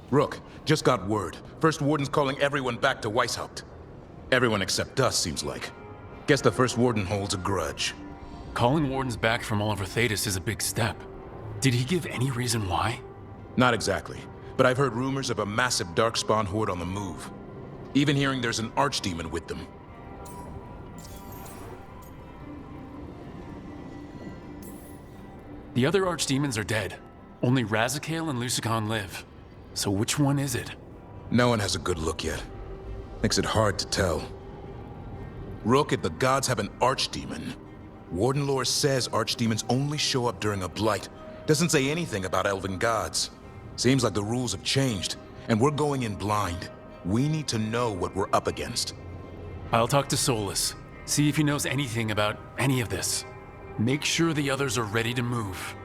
Rook, just got word. First Warden's calling everyone back to Weishaupt. Everyone except us, seems like. Guess the First Warden holds a grudge. Calling Wardens back from all over Thetis is a big step. Did he give any reason why? Not exactly, but I've heard rumors of a massive Darkspawn horde on the move. Even hearing there's an Archdemon with them. The other Archdemons are dead. Only Razikale and Lusicon live. So which one is it? No one has a good look yet. Makes it hard to tell. Rook, if the gods have an Archdemon, Warden lore says Archdemons only show up during a blight. Doesn't say anything about elven gods. Seems like the rules have changed, and we're going in blind. We need to know what we're up against. I'll talk to Solus. See if he knows anything about any of this. Make sure the others are ready to move.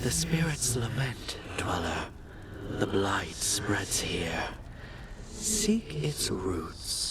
The spirits lament, Dweller. The blight spreads here. Seek its roots.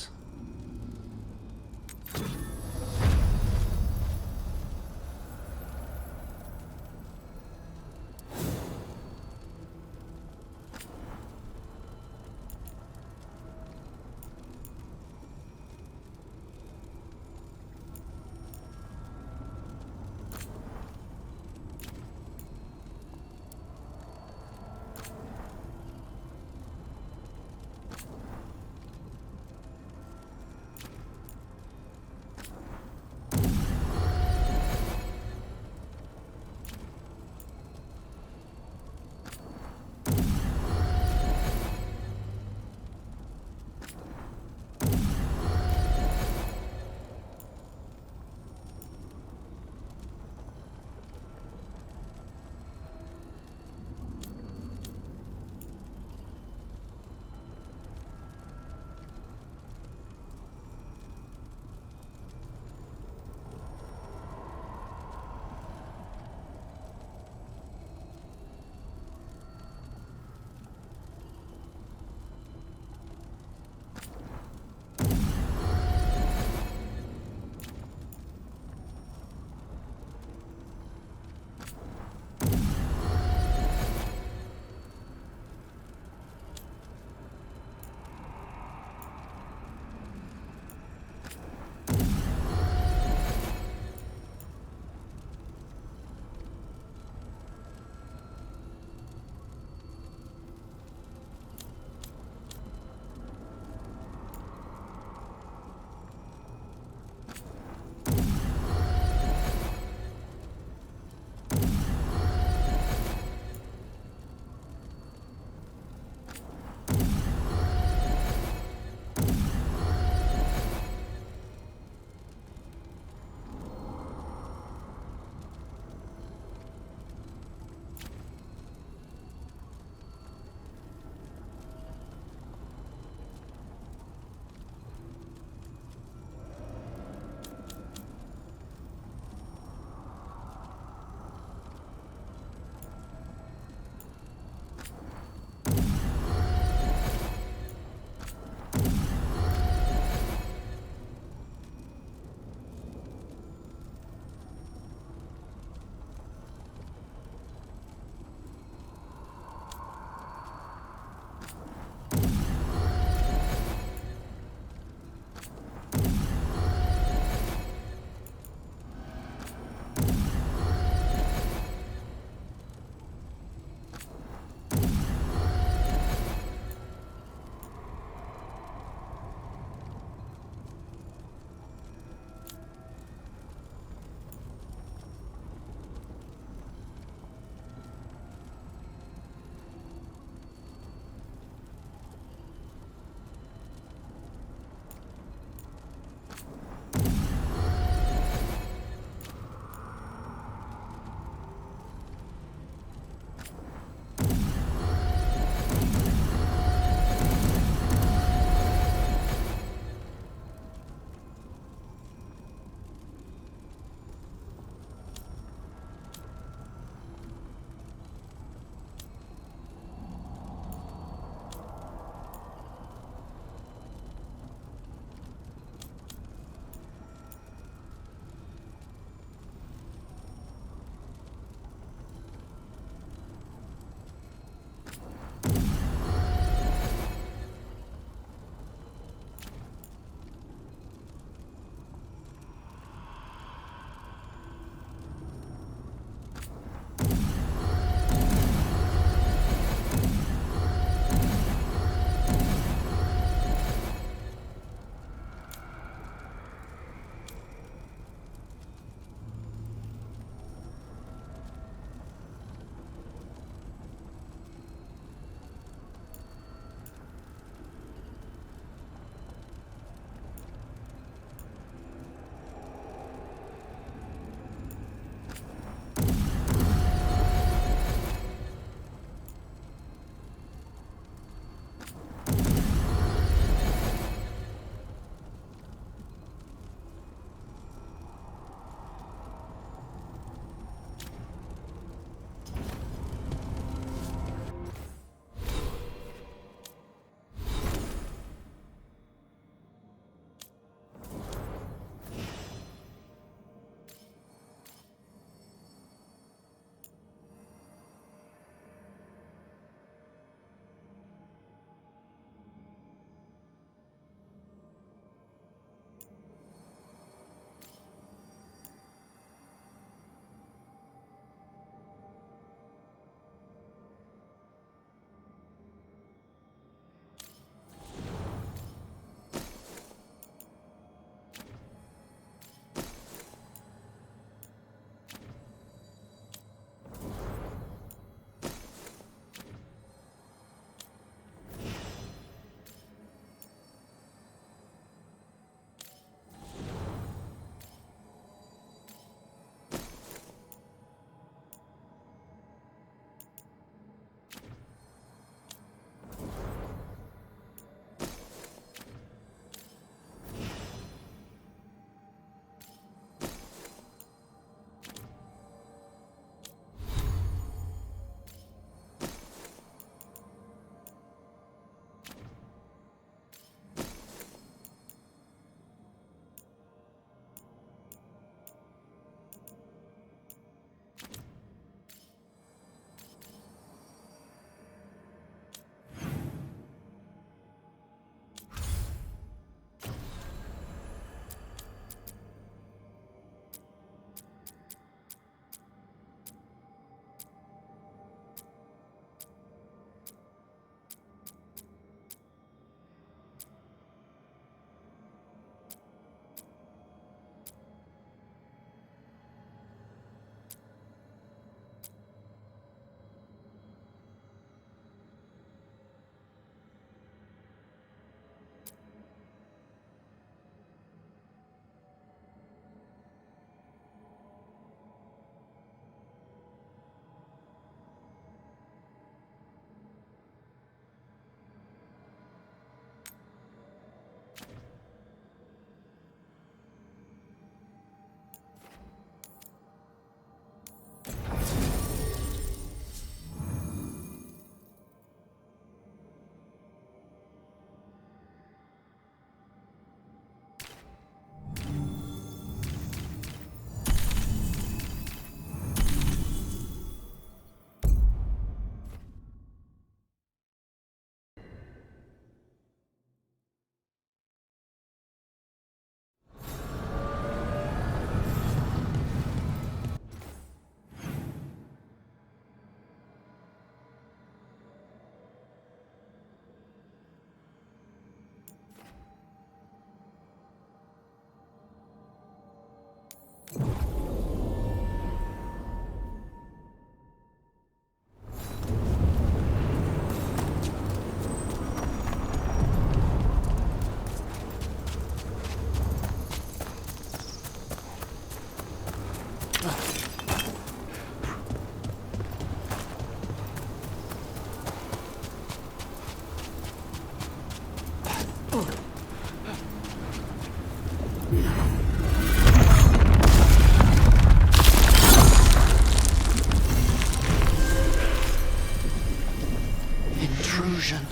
confusion.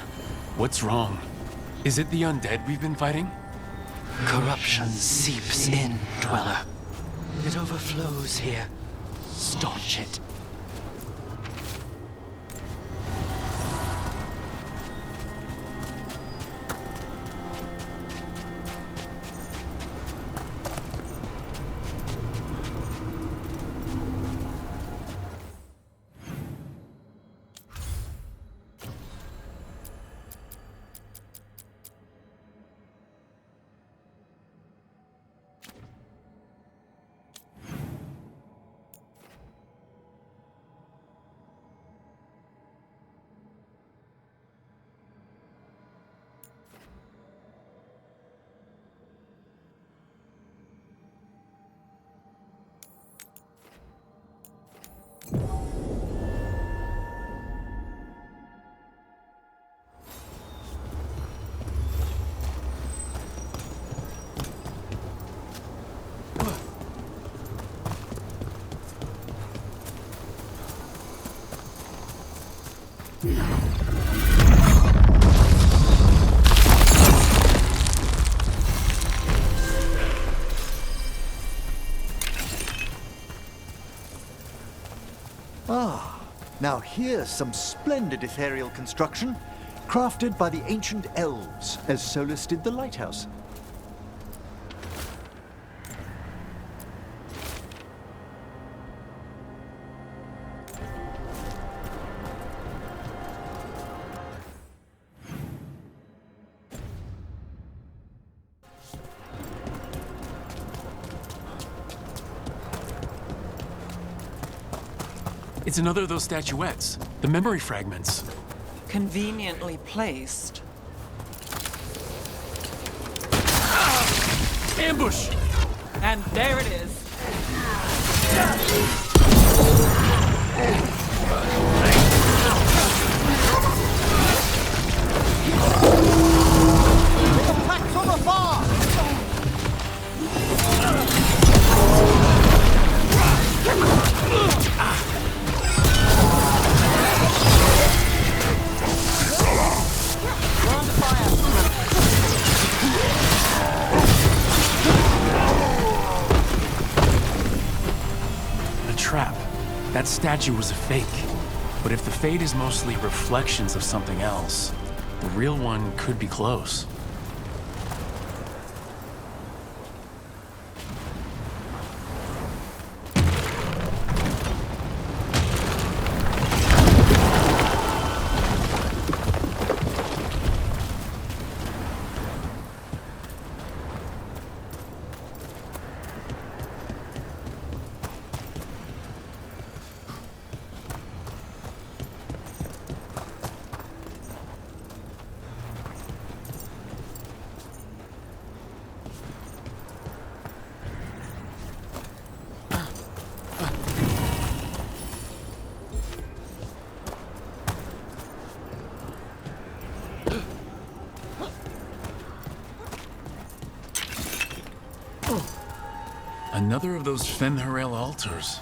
What's wrong? Is it the undead we've been fighting? Corruption seeps in, Dweller. It overflows here. Staunch it. Ah, now here's some splendid ethereal construction, crafted by the ancient elves, as Solus did the lighthouse. It's another of those statuettes. The memory fragments. Conveniently placed. Ambush! And there it is. Trap. That statue was a fake. But if the fade is mostly reflections of something else, the real one could be close. Another of those Fen'Harel altars.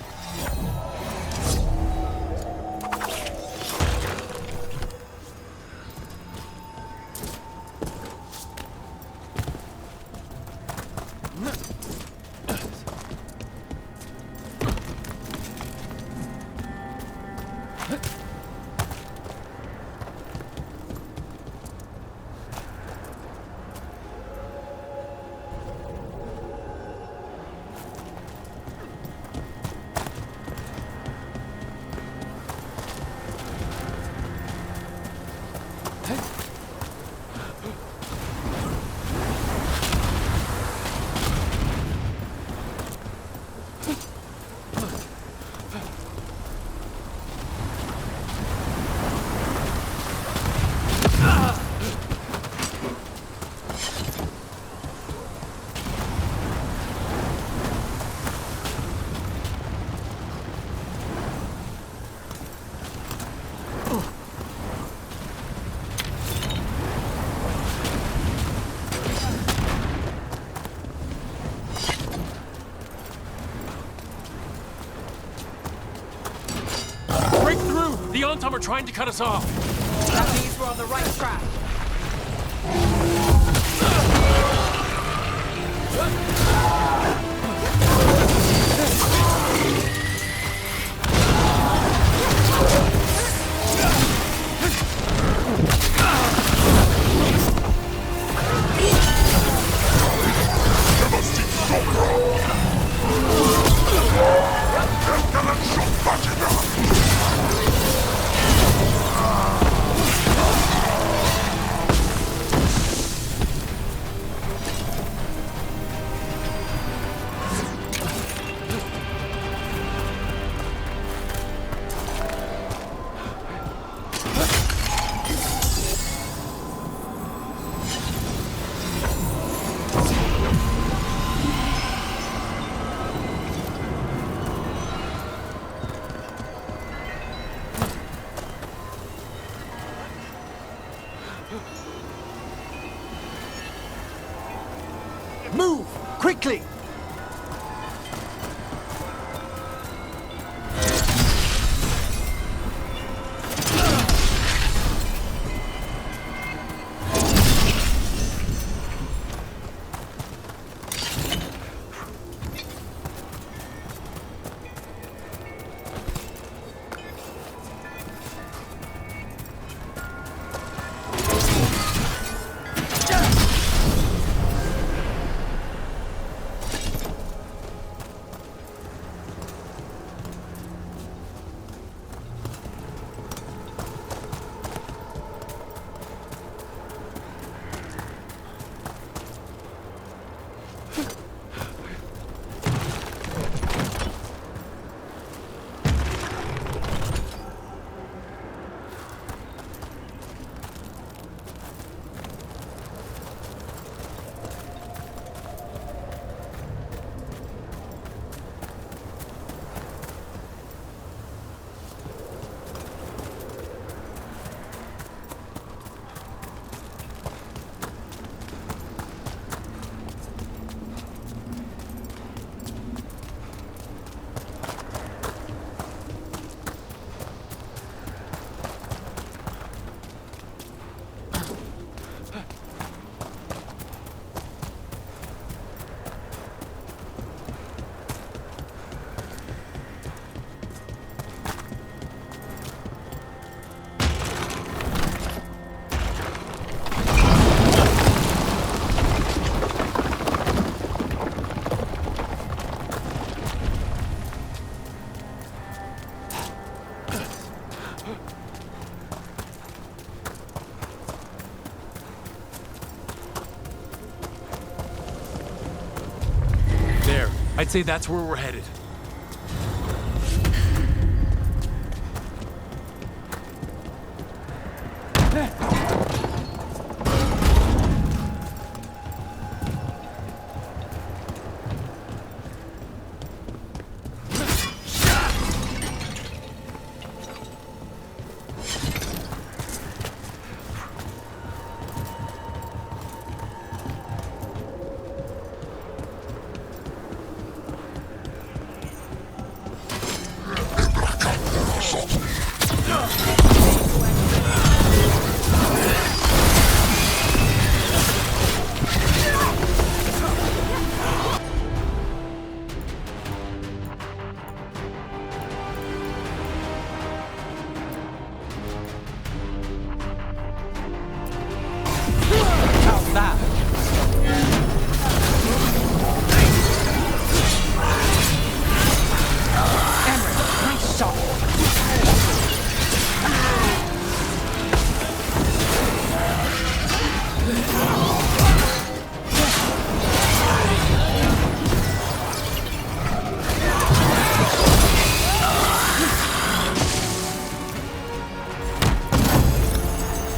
The Ontom are trying to cut us off. That means we're on the right track. Move! Quickly! I'd say that's where we're headed. How's that? Cameron, nice shot.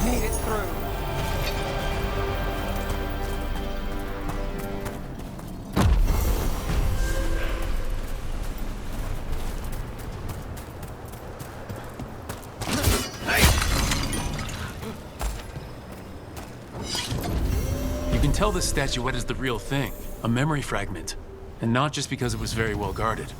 Made it through. You can tell this statuette is the real thing, a memory fragment, and not just because it was very well guarded.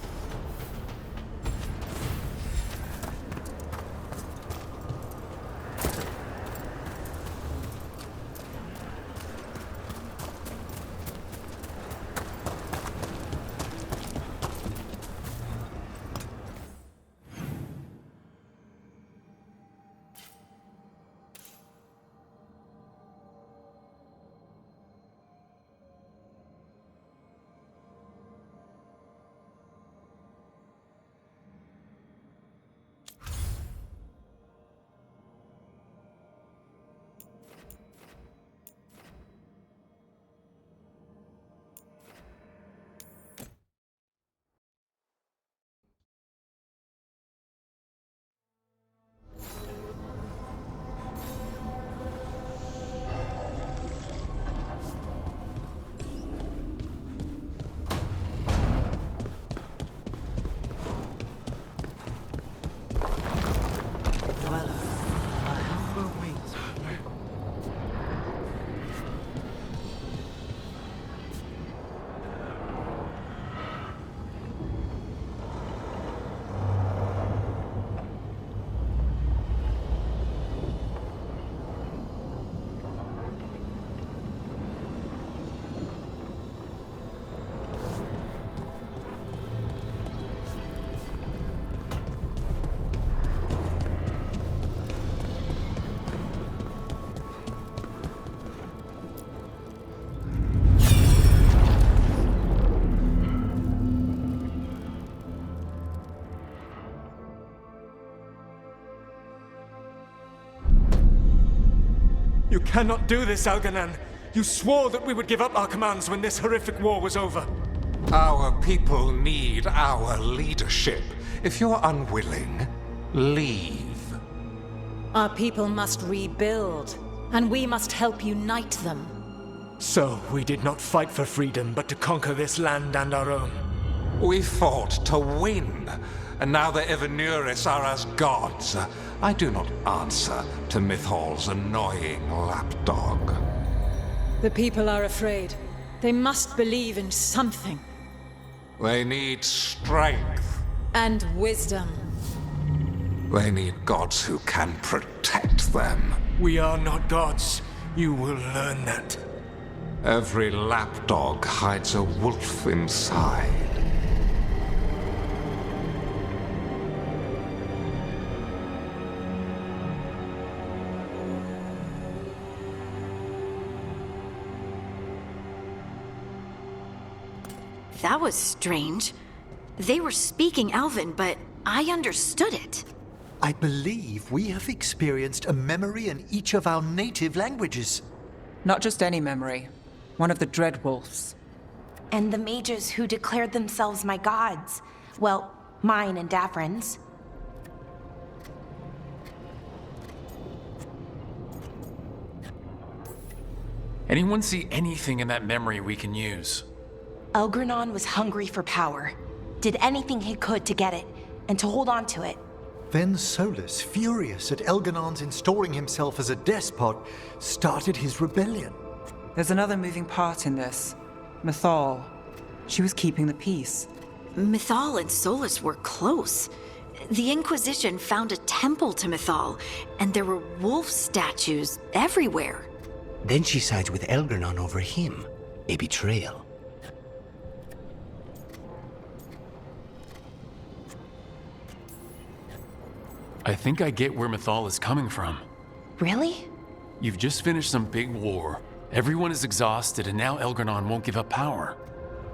You cannot do this, Algernon. You swore that we would give up our commands when this horrific war was over. Our people need our leadership. If you're unwilling, leave. Our people must rebuild, and we must help unite them. So, we did not fight for freedom, but to conquer this land and our own. We fought to win, and now the Evanuris are as gods. I do not answer to Mythal's annoying lapdog. The people are afraid. They must believe in something. They need strength. And wisdom. They need gods who can protect them. We are not gods. You will learn that. Every lapdog hides a wolf inside. That was strange. They were speaking Elven, but I understood it. I believe we have experienced a memory in each of our native languages. Not just any memory. One of the Dread Wolves. And the mages who declared themselves my gods. Well, mine and Daffrin's. Anyone see anything in that memory we can use? Elgranon was hungry for power. Did anything he could to get it, and to hold on to it. Then Solus, furious at Elganon's installing himself as a despot, started his rebellion. There's another moving part in this. Mythal. She was keeping the peace. Mythal and Solus were close. The Inquisition found a temple to Mythal, and there were wolf statues everywhere. Then she sides with Elgranon over him. A betrayal. I think I get where Mythal is coming from. Really? You've just finished some big war. Everyone is exhausted, and now Elgranon won't give up power.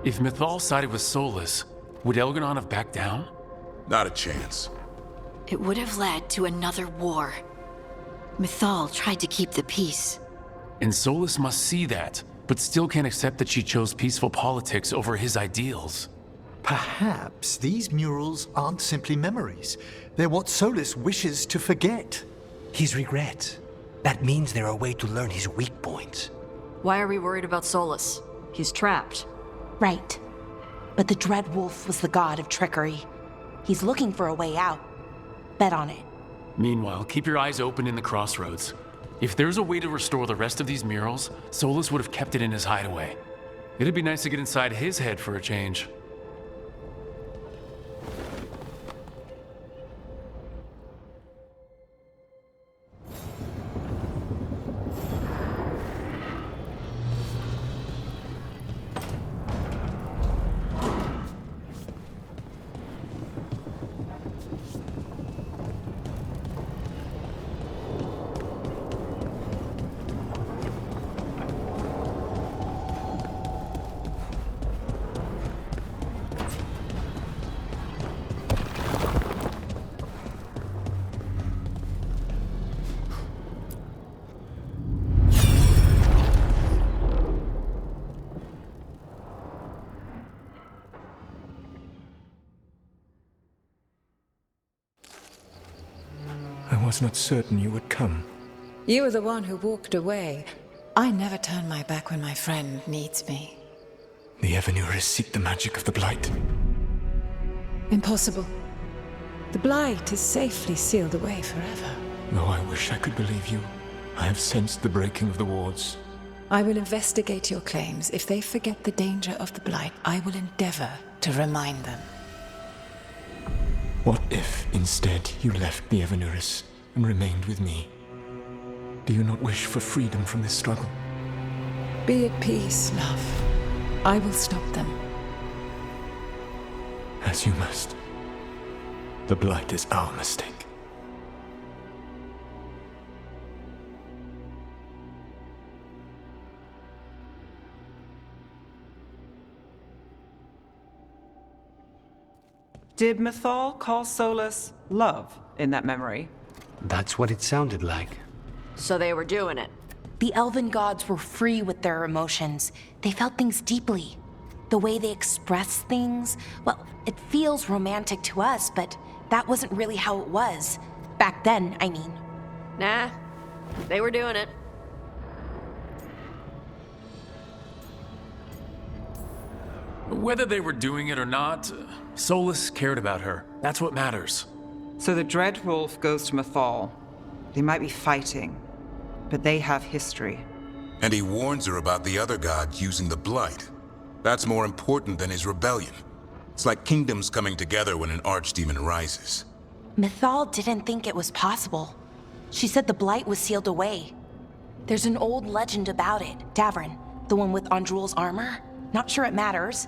If Mythal sided with Solus, would Elgranon have backed down? Not a chance. It would have led to another war. Mythal tried to keep the peace. And Solus must see that, but still can't accept that she chose peaceful politics over his ideals. Perhaps these murals aren't simply memories. They're what Solus wishes to forget. His regret. That means they're a way to learn his weak points. Why are we worried about Solus? He's trapped. Right. But the Dread Wolf was the god of trickery. He's looking for a way out. Bet on it. Meanwhile, keep your eyes open in the crossroads. If there's a way to restore the rest of these murals, Solus would have kept it in his hideaway. It'd be nice to get inside his head for a change. I was not certain you would come. You were the one who walked away. I never turn my back when my friend needs me. The Evanuris seek the magic of the Blight. Impossible. The Blight is safely sealed away forever. Though I wish I could believe you, I have sensed the breaking of the wards. I will investigate your claims. If they forget the danger of the Blight, I will endeavor to remind them. What if, instead, you left the Evanuris and remained with me? Do you not wish for freedom from this struggle? Be at peace, love. I will stop them. As you must. The Blight is our mistake. Did Mythal call Solus love in that memory? That's what it sounded like. So they were doing it. The elven gods were free with their emotions. They felt things deeply. The way they express things, well, it feels romantic to us, but that wasn't really how it was. Back then, I mean. Nah, they were doing it. Whether they were doing it or not, Solus cared about her. That's what matters. So the Dread Wolf goes to Mythal. They might be fighting, but they have history. And he warns her about the other gods using the Blight. That's more important than his rebellion. It's like kingdoms coming together when an archdemon rises. Mythal didn't think it was possible. She said the Blight was sealed away. There's an old legend about it. Davrin, the one with Andrul's armor. Not sure it matters.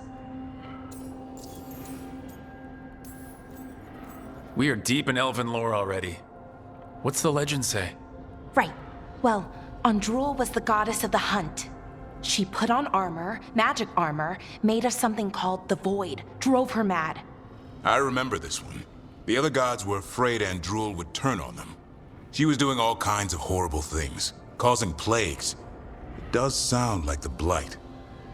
We are deep in elven lore already. What's the legend say? Right. Well, Andrul was the goddess of the hunt. She put on armor, magic armor, made of something called the Void, drove her mad. I remember this one. The other gods were afraid Andrul would turn on them. She was doing all kinds of horrible things, causing plagues. It does sound like the Blight.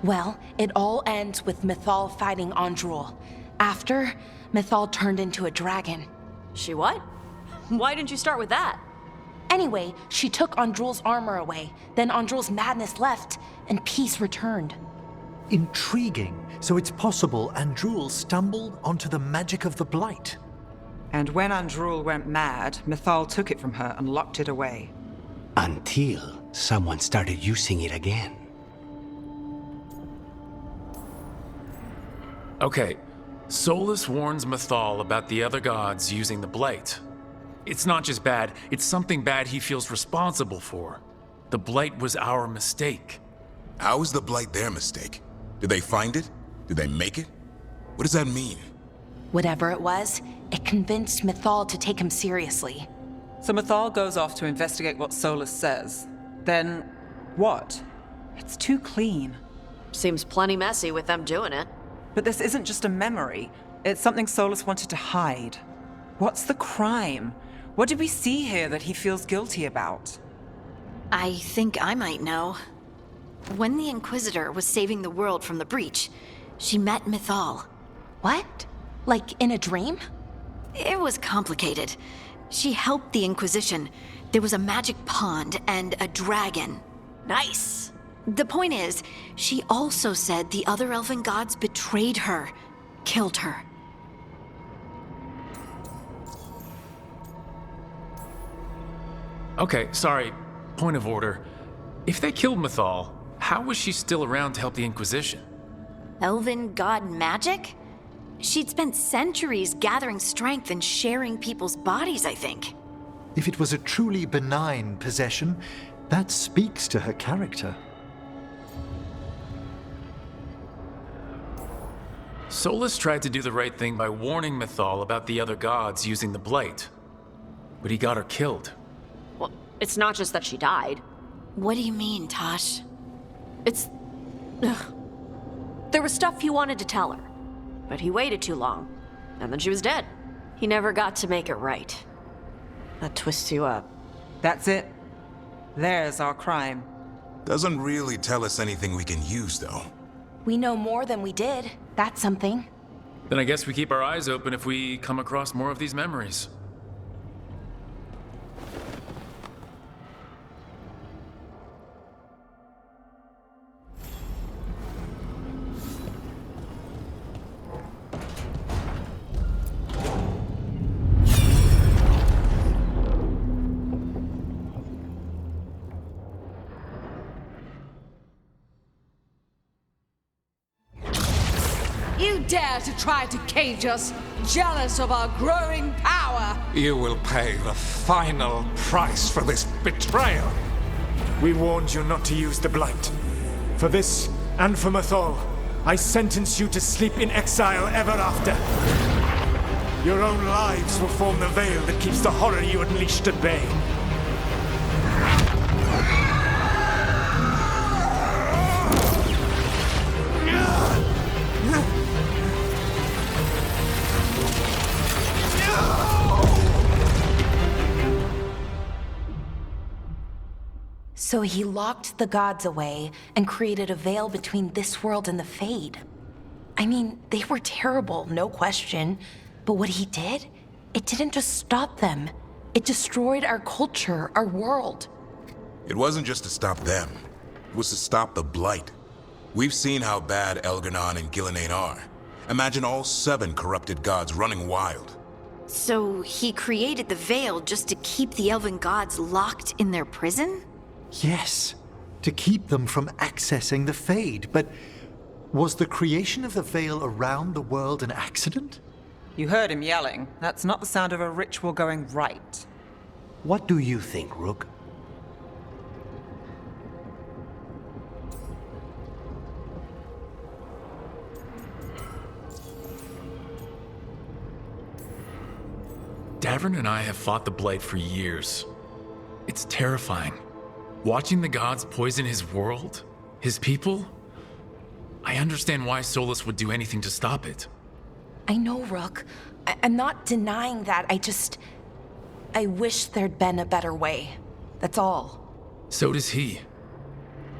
Well, it all ends with Mythal fighting Andrul. After, Mythal turned into a dragon. She what? Why didn't you start with that? Anyway, she took Andrul's armor away, then Andrul's madness left, and peace returned. Intriguing. So it's possible Andrul stumbled onto the magic of the Blight. And when Andrul went mad, Mythal took it from her and locked it away. Until someone started using it again. Okay, Solus warns Mythal about the other gods using the Blight. It's not just bad, it's something bad he feels responsible for. The Blight was our mistake. How is the Blight their mistake? Did they find it? Did they make it? What does that mean? Whatever it was, it convinced Mythal to take him seriously. So Mythal goes off to investigate what Solus says. Then, what? It's too clean. Seems plenty messy with them doing it. But this isn't just a memory. It's something Solus wanted to hide. What's the crime? What did we see here that he feels guilty about? I think I might know. When the Inquisitor was saving the world from the breach, she met Mythal. What? Like in a dream? It was complicated. She helped the Inquisition. There was a magic pond and a dragon. Nice. The point is, she also said the other elven gods betrayed her, killed her. Okay, sorry, point of order. If they killed Mythal, how was she still around to help the Inquisition? Elven god magic? She'd spent centuries gathering strength and sharing people's bodies, I think. If it was a truly benign possession, that speaks to her character. Solus tried to do the right thing by warning Mythal about the other gods using the Blight. But he got her killed. Well, it's not just that she died. What do you mean, Tosh? It's... Ugh. There was stuff he wanted to tell her, but he waited too long, and then she was dead. He never got to make it right. That twists you up. That's it. There's our crime. Doesn't really tell us anything we can use, though. We know more than we did. That's something. Then I guess we keep our eyes open if we come across more of these memories. You dare to try to cage us, jealous of our growing power! You will pay the final price for this betrayal. We warned you not to use the Blight. For this, and for Mythal, I sentence you to sleep in exile ever after. Your own lives will form the veil that keeps the horror you unleashed at bay. So he locked the gods away and created a veil between this world and the Fade. I mean, they were terrible, no question. But what he did, it didn't just stop them. It destroyed our culture, our world. It wasn't just to stop them. It was to stop the Blight. We've seen how bad Elganon and Gillenane are. Imagine all 7 corrupted gods running wild. So he created the veil just to keep the elven gods locked in their prison? Yes, to keep them from accessing the Fade. But was the creation of the veil around the world an accident? You heard him yelling. That's not the sound of a ritual going right. What do you think, Rook? Davern and I have fought the Blight for years. It's terrifying. Watching the gods poison his world, his people. I understand why Solus would do anything to stop it. I know, Rook. I'm not denying that. I wish there'd been a better way. That's all. So does he.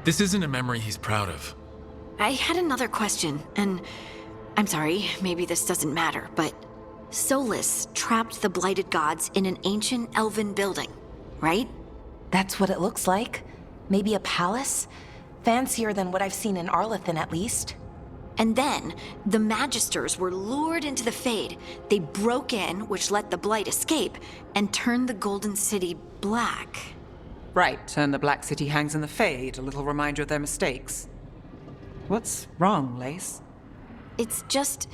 This isn't a memory he's proud of. I had another question, and I'm sorry, maybe this doesn't matter, but Solus trapped the blighted gods in an ancient elven building, right? That's what it looks like. Maybe a palace? Fancier than what I've seen in Arlethan, at least. And then, the Magisters were lured into the Fade. They broke in, which let the Blight escape, and turned the Golden City black. Right, and the Black City hangs in the Fade, a little reminder of their mistakes. What's wrong, Lace? It's just...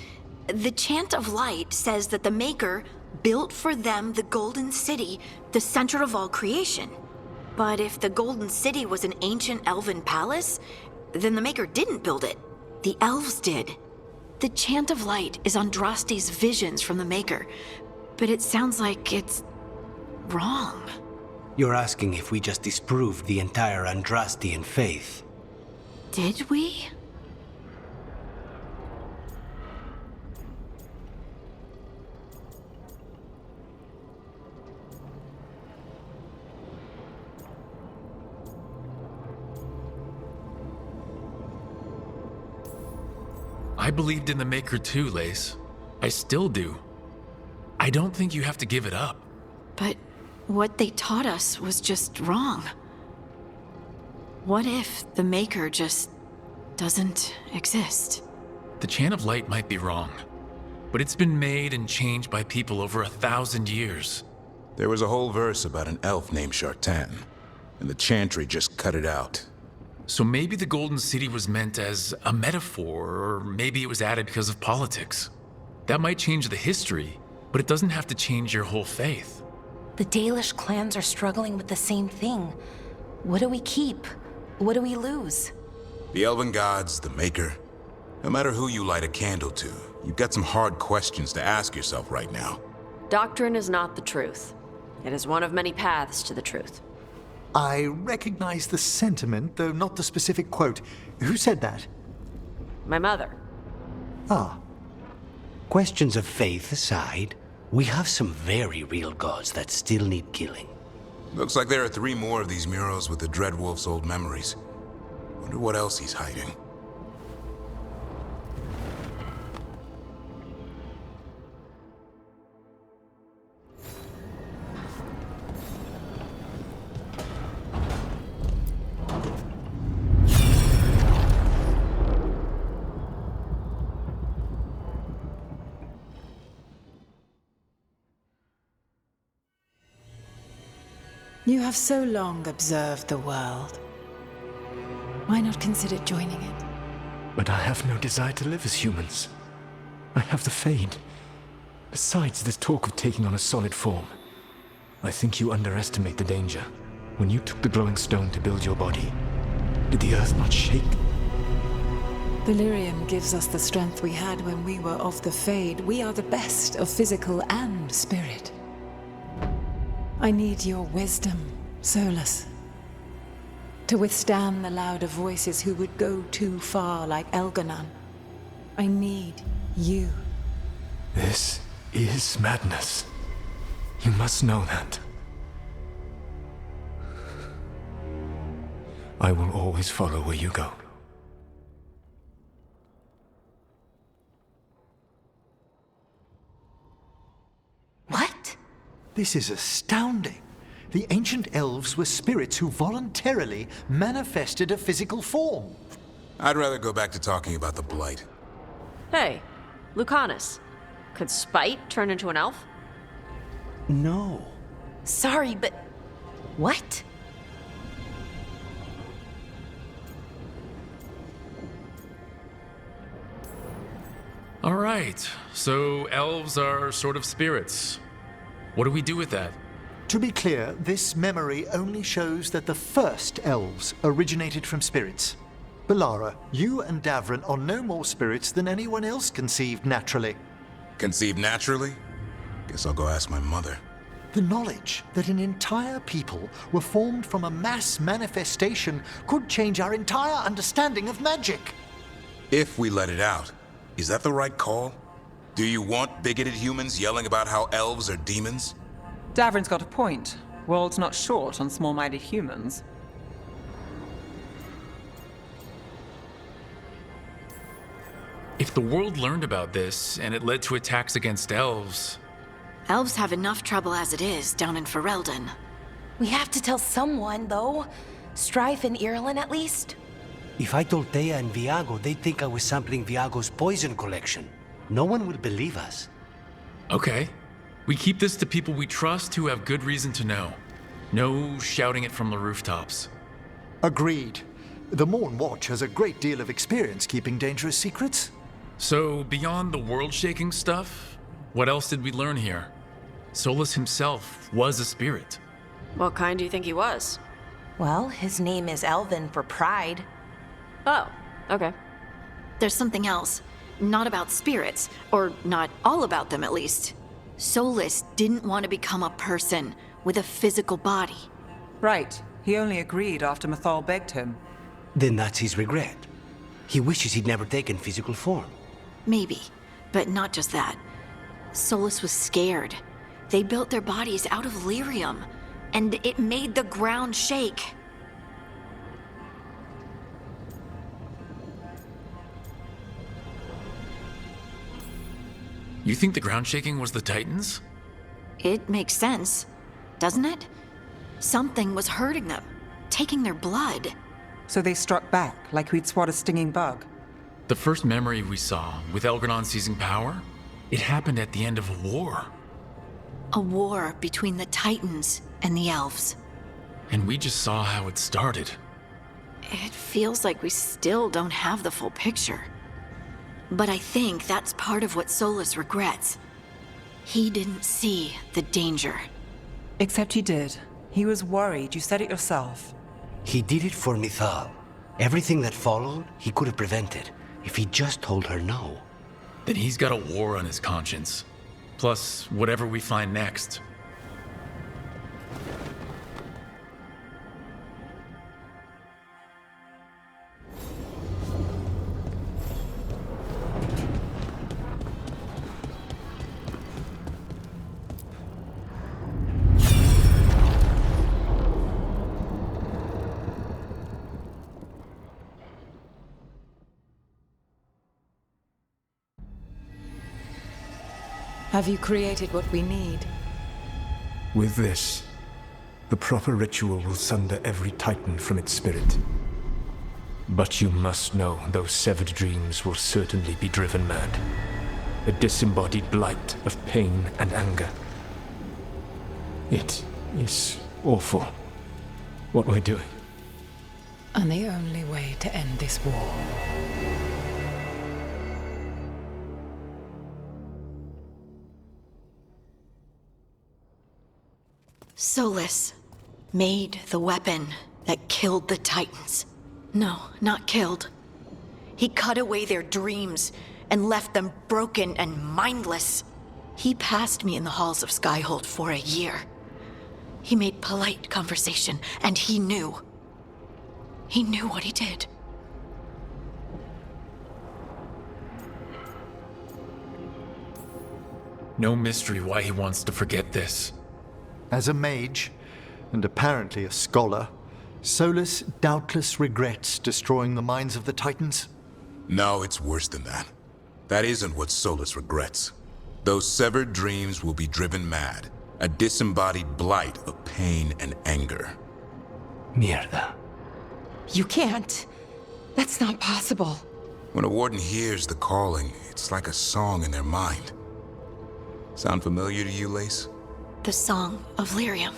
the Chant of Light says that the Maker built for them the Golden City, the center of all creation. But if the Golden City was an ancient elven palace, then the Maker didn't build it. The elves did. The Chant of Light is Andraste's visions from the Maker, but it sounds like it's wrong. You're asking if we just disproved the entire Andrastian faith. Did we? I believed in the Maker too, Lace. I still do. I don't think you have to give it up. But what they taught us was just wrong. What if the Maker just doesn't exist? The Chant of Light might be wrong, but it's been made and changed by people over 1,000 years. There was a whole verse about an elf named Shartan, and the Chantry just cut it out. So maybe the Golden City was meant as a metaphor, or maybe it was added because of politics. That might change the history, but it doesn't have to change your whole faith. The Dalish clans are struggling with the same thing. What do we keep? What do we lose? The elven gods, the Maker. No matter who you light a candle to, you've got some hard questions to ask yourself right now. Doctrine is not the truth. It is one of many paths to the truth. I recognize the sentiment, though not the specific quote. Who said that? My mother. Ah. Questions of faith aside, we have some very real gods that still need killing. Looks like there are 3 more of these murals with the Dreadwolf's old memories. Wonder what else he's hiding. You have so long observed the world. Why not consider joining it? But I have no desire to live as humans. I have the Fade. Besides, there's talk of taking on a solid form. I think you underestimate the danger. When you took the glowing stone to build your body, did the earth not shake? Delirium gives us the strength we had when we were of the Fade. We are the best of physical and spirit. I need your wisdom, Solus, to withstand the louder voices who would go too far like Elganon. I need you. This is madness. You must know that. I will always follow where you go. What? This is astounding. The ancient elves were spirits who voluntarily manifested a physical form. I'd rather go back to talking about the Blight. Hey, Lucanus. Could Spite turn into an elf? No. Sorry, but... what? All right, so elves are sort of spirits. What do we do with that? To be clear, this memory only shows that the first elves originated from spirits. Balara, you and Davrin are no more spirits than anyone else conceived naturally. Conceived naturally? Guess I'll go ask my mother. The knowledge that an entire people were formed from a mass manifestation could change our entire understanding of magic. If we let it out, is that the right call? Do you want bigoted humans yelling about how elves are demons? Davrin's got a point. World's not short on small-minded humans. If the world learned about this and it led to attacks against elves... Elves have enough trouble as it is down in Ferelden. We have to tell someone, though. Strife and Irulan, at least. If I told Thea and Viago, they'd think I was sampling Viago's poison collection. No one would believe us. Okay. We keep this to people we trust who have good reason to know. No shouting it from the rooftops. Agreed. The Morn Watch has a great deal of experience keeping dangerous secrets. So, beyond the world-shaking stuff, what else did we learn here? Solus himself was a spirit. What kind do you think he was? Well, his name is Elven for pride. Oh, okay. There's something else. Not about spirits, or not all about them at least. Solus didn't want to become a person with a physical body. Right. He only agreed after Mathal begged him. Then that's his regret. He wishes he'd never taken physical form. Maybe, but not just that. Solus was scared. They built their bodies out of lyrium, and it made the ground shake. You think the ground shaking was the Titans? It makes sense, doesn't it? Something was hurting them, taking their blood. So they struck back, like we'd swat a stinging bug. The first memory we saw, with Elgranon seizing power, it happened at the end of a war. A war between the Titans and the elves. And we just saw how it started. It feels like we still don't have the full picture. But I think that's part of what Solus regrets. He didn't see the danger. Except he did. He was worried, you said it yourself. He did it for Mithal. Everything that followed, he could have prevented, if he just told her no. Then he's got a war on his conscience. Plus, whatever we find next. Have you created what we need? With this, the proper ritual will sunder every Titan from its spirit. But you must know those severed dreams will certainly be driven mad. A disembodied blight of pain and anger. It is awful what we're doing. And the only way to end this war. Solus made the weapon that killed the Titans. No, not killed. He cut away their dreams and left them broken and mindless. He passed me in the halls of Skyhold for a year. He made polite conversation, and he knew. He knew what he did. No mystery why he wants to forget this. As a mage, and apparently a scholar, Solus doubtless regrets destroying the minds of the Titans. No, it's worse than that. That isn't what Solus regrets. Those severed dreams will be driven mad, a disembodied blight of pain and anger. Mierda. You can't. That's not possible. When a warden hears the calling, it's like a song in their mind. Sound familiar to you, Lace? The Song of Lyrium.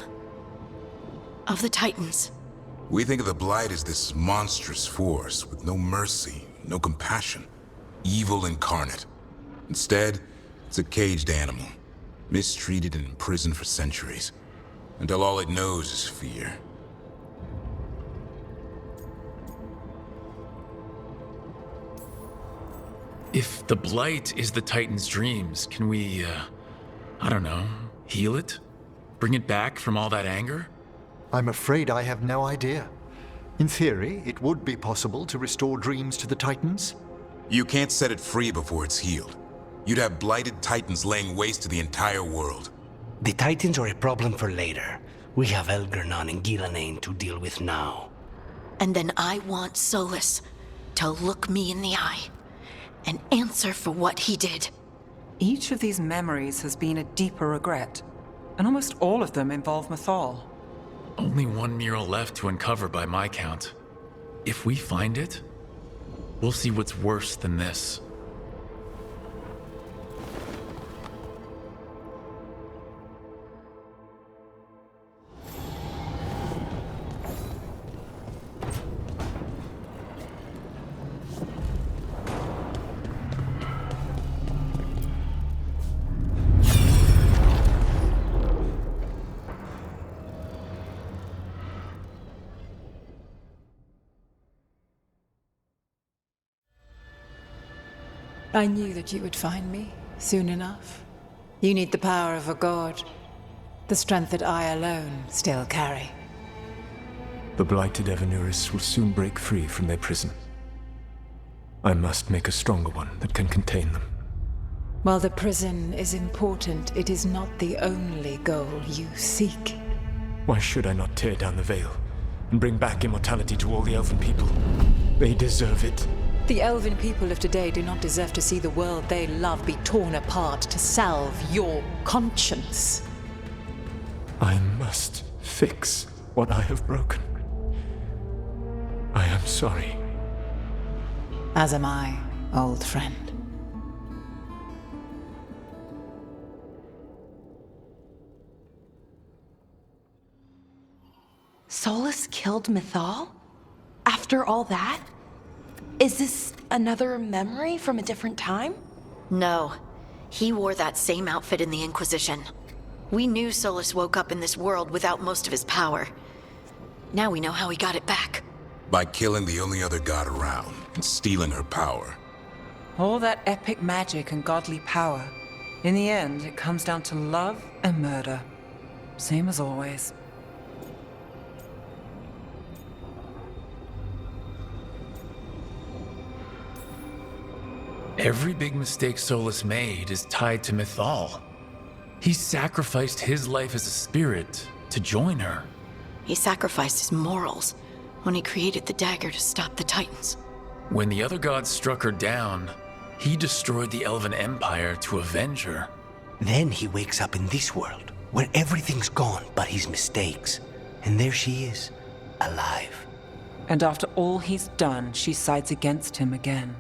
Of the Titans. We think of the Blight as this monstrous force with no mercy, no compassion. Evil incarnate. Instead, it's a caged animal, mistreated and imprisoned for centuries, until all it knows is fear. If the Blight is the Titan's dreams, can we, I don't know, heal it? Bring it back from all that anger? I'm afraid I have no idea. In theory, it would be possible to restore dreams to the Titans. You can't set it free before it's healed. You'd have blighted Titans laying waste to the entire world. The Titans are a problem for later. We have Elgernon and Gillanane to deal with now. And then I want Solus to look me in the eye and answer for what he did. Each of these memories has been a deeper regret, and almost all of them involve Mythal. Only one mural left to uncover by my count. If we find it, we'll see what's worse than this. I knew that you would find me soon enough. You need the power of a god, the strength that I alone still carry. The blighted Evanuris will soon break free from their prison. I must make a stronger one that can contain them. While the prison is important, it is not the only goal you seek. Why should I not tear down the veil and bring back immortality to all the elven people? They deserve it. The elven people of today do not deserve to see the world they love be torn apart to salve your conscience. I must fix what I have broken. I am sorry. As am I, old friend. Solus killed Mythal? After all that? Is this another memory from a different time? No. He wore that same outfit in the Inquisition. We knew Solus woke up in this world without most of his power. Now we know how he got it back. By killing the only other god around and stealing her power. All that epic magic and godly power. In the end, it comes down to love and murder. Same as always. Every big mistake Solus made is tied to Mythal. He sacrificed his life as a spirit to join her. He sacrificed his morals when he created the dagger to stop the Titans. When the other gods struck her down, he destroyed the Elven Empire to avenge her. Then he wakes up in this world, where everything's gone but his mistakes. And there she is, alive. And after all he's done, she sides against him again.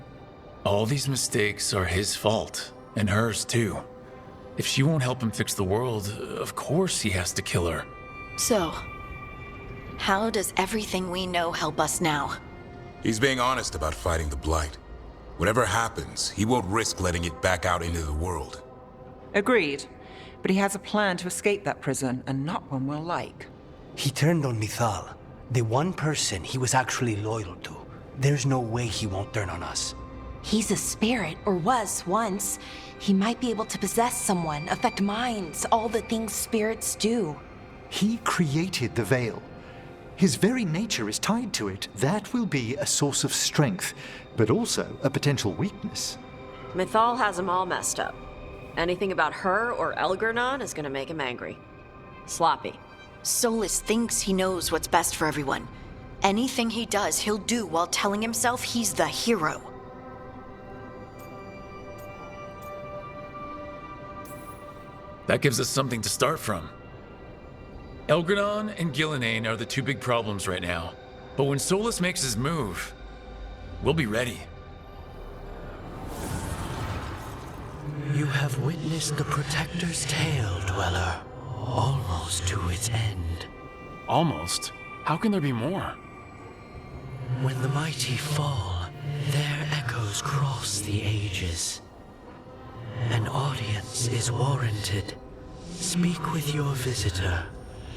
All these mistakes are his fault, and hers too. If she won't help him fix the world, of course he has to kill her. So, how does everything we know help us now? He's being honest about fighting the Blight. Whatever happens, he won't risk letting it back out into the world. Agreed. But he has a plan to escape that prison, and not one we'll like. He turned on Mythal, the one person he was actually loyal to. There's no way he won't turn on us. He's a spirit, or was once. He might be able to possess someone, affect minds, all the things spirits do. He created the veil. His very nature is tied to it. That will be a source of strength, but also a potential weakness. Mythal has him all messed up. Anything about her or Elgernon is gonna make him angry. Sloppy. Solus thinks he knows what's best for everyone, Anything he does, he'll do while telling himself he's the hero. That gives us something to start from. Elgradon and Gillenane are the two big problems right now. But when Solus makes his move, we'll be ready. You have witnessed the Protector's tale, Dweller, almost to its end. Almost? How can there be more? When the mighty fall, their echoes cross the ages. An audience is warranted. Speak with your visitor.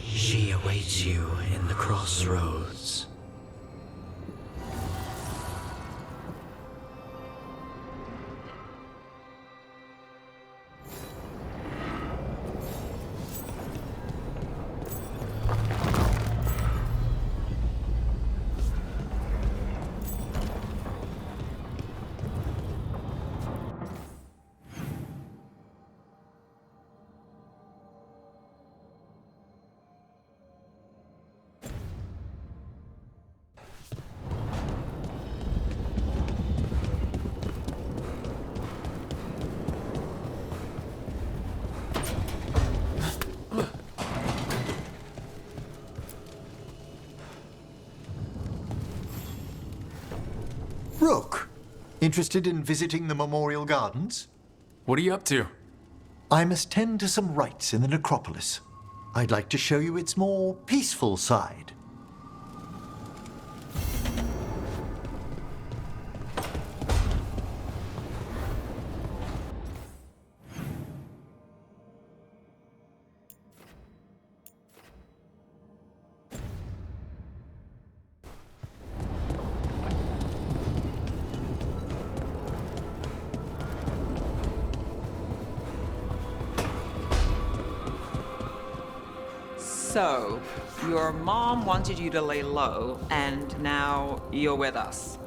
She awaits you in the crossroads. Rook, interested in visiting the Memorial Gardens? What are you up to? I must tend to some rites in the necropolis. I'd like to show you its more peaceful side. So, your mom wanted you to lay low, and now you're with us.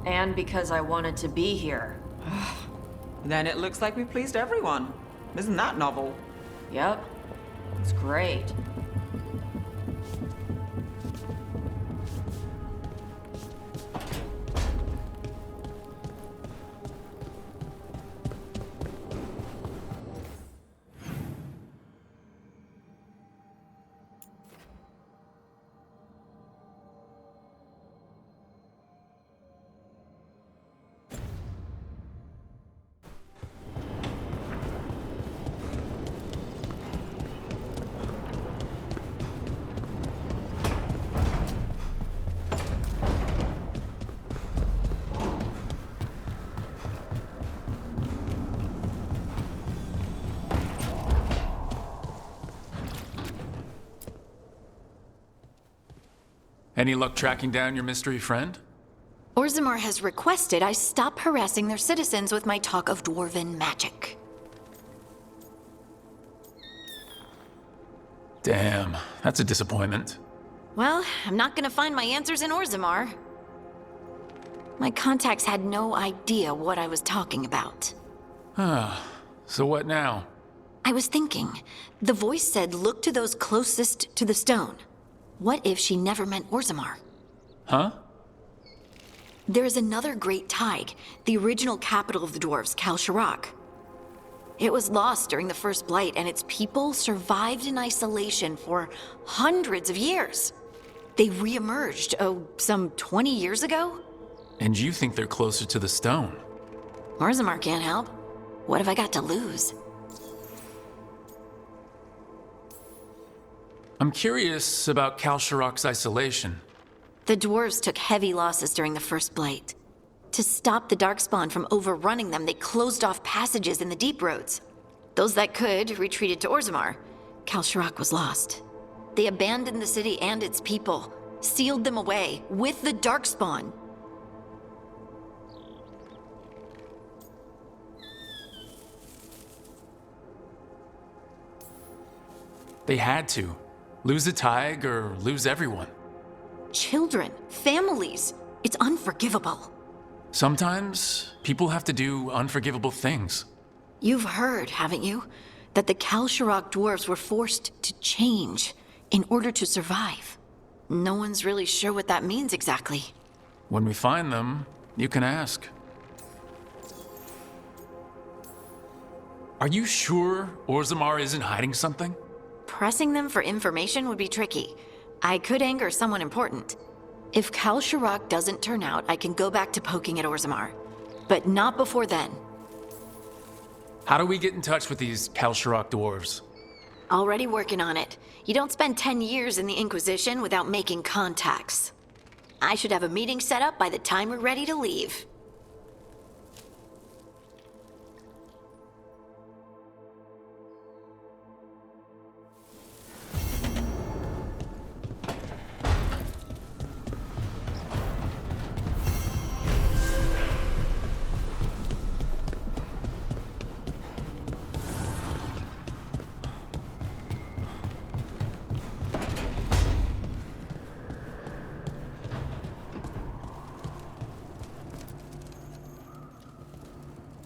And because I wanted to be here. Then it looks like we pleased everyone. Isn't that novel? Yep. It's great. Any luck tracking down your mystery friend? Orzammar has requested I stop harassing their citizens with my talk of dwarven magic. Damn, that's a disappointment. Well, I'm not gonna find my answers in Orzammar. My contacts had no idea what I was talking about. So what now? I was thinking, the voice said look to those closest to the stone. What if she never meant Orzammar? Huh? There is another great Tig, the original capital of the dwarves, Kal Shirak. It was lost during the First Blight, and its people survived in isolation for hundreds of years. They re-emerged, some 20 years ago? And you think they're closer to the stone? Orzammar can't help. What have I got to lose? I'm curious about Kal Shirak's isolation. The dwarves took heavy losses during the First Blight. To stop the Darkspawn from overrunning them, they closed off passages in the deep roads. Those that could retreated to Orzammar. Kal Shirak was lost. They abandoned the city and its people, sealed them away with the Darkspawn. They had to. Lose a Tig or lose everyone. Children, families. It's unforgivable. Sometimes people have to do unforgivable things. You've heard, haven't you, that the Kal Shirak dwarves were forced to change in order to survive. no one's really sure what that means exactly. When we find them, you can ask. Are you sure Orzammar isn't hiding something? Pressing them for information would be tricky. I could anger someone important. If Kal Shirak doesn't turn out, I can go back to poking at Orzammar. But not before then. How do we get in touch with these Kal Shirak dwarves? Already working on it. You don't spend 10 years in the Inquisition without making contacts. I should have a meeting set up by the time we're ready to leave.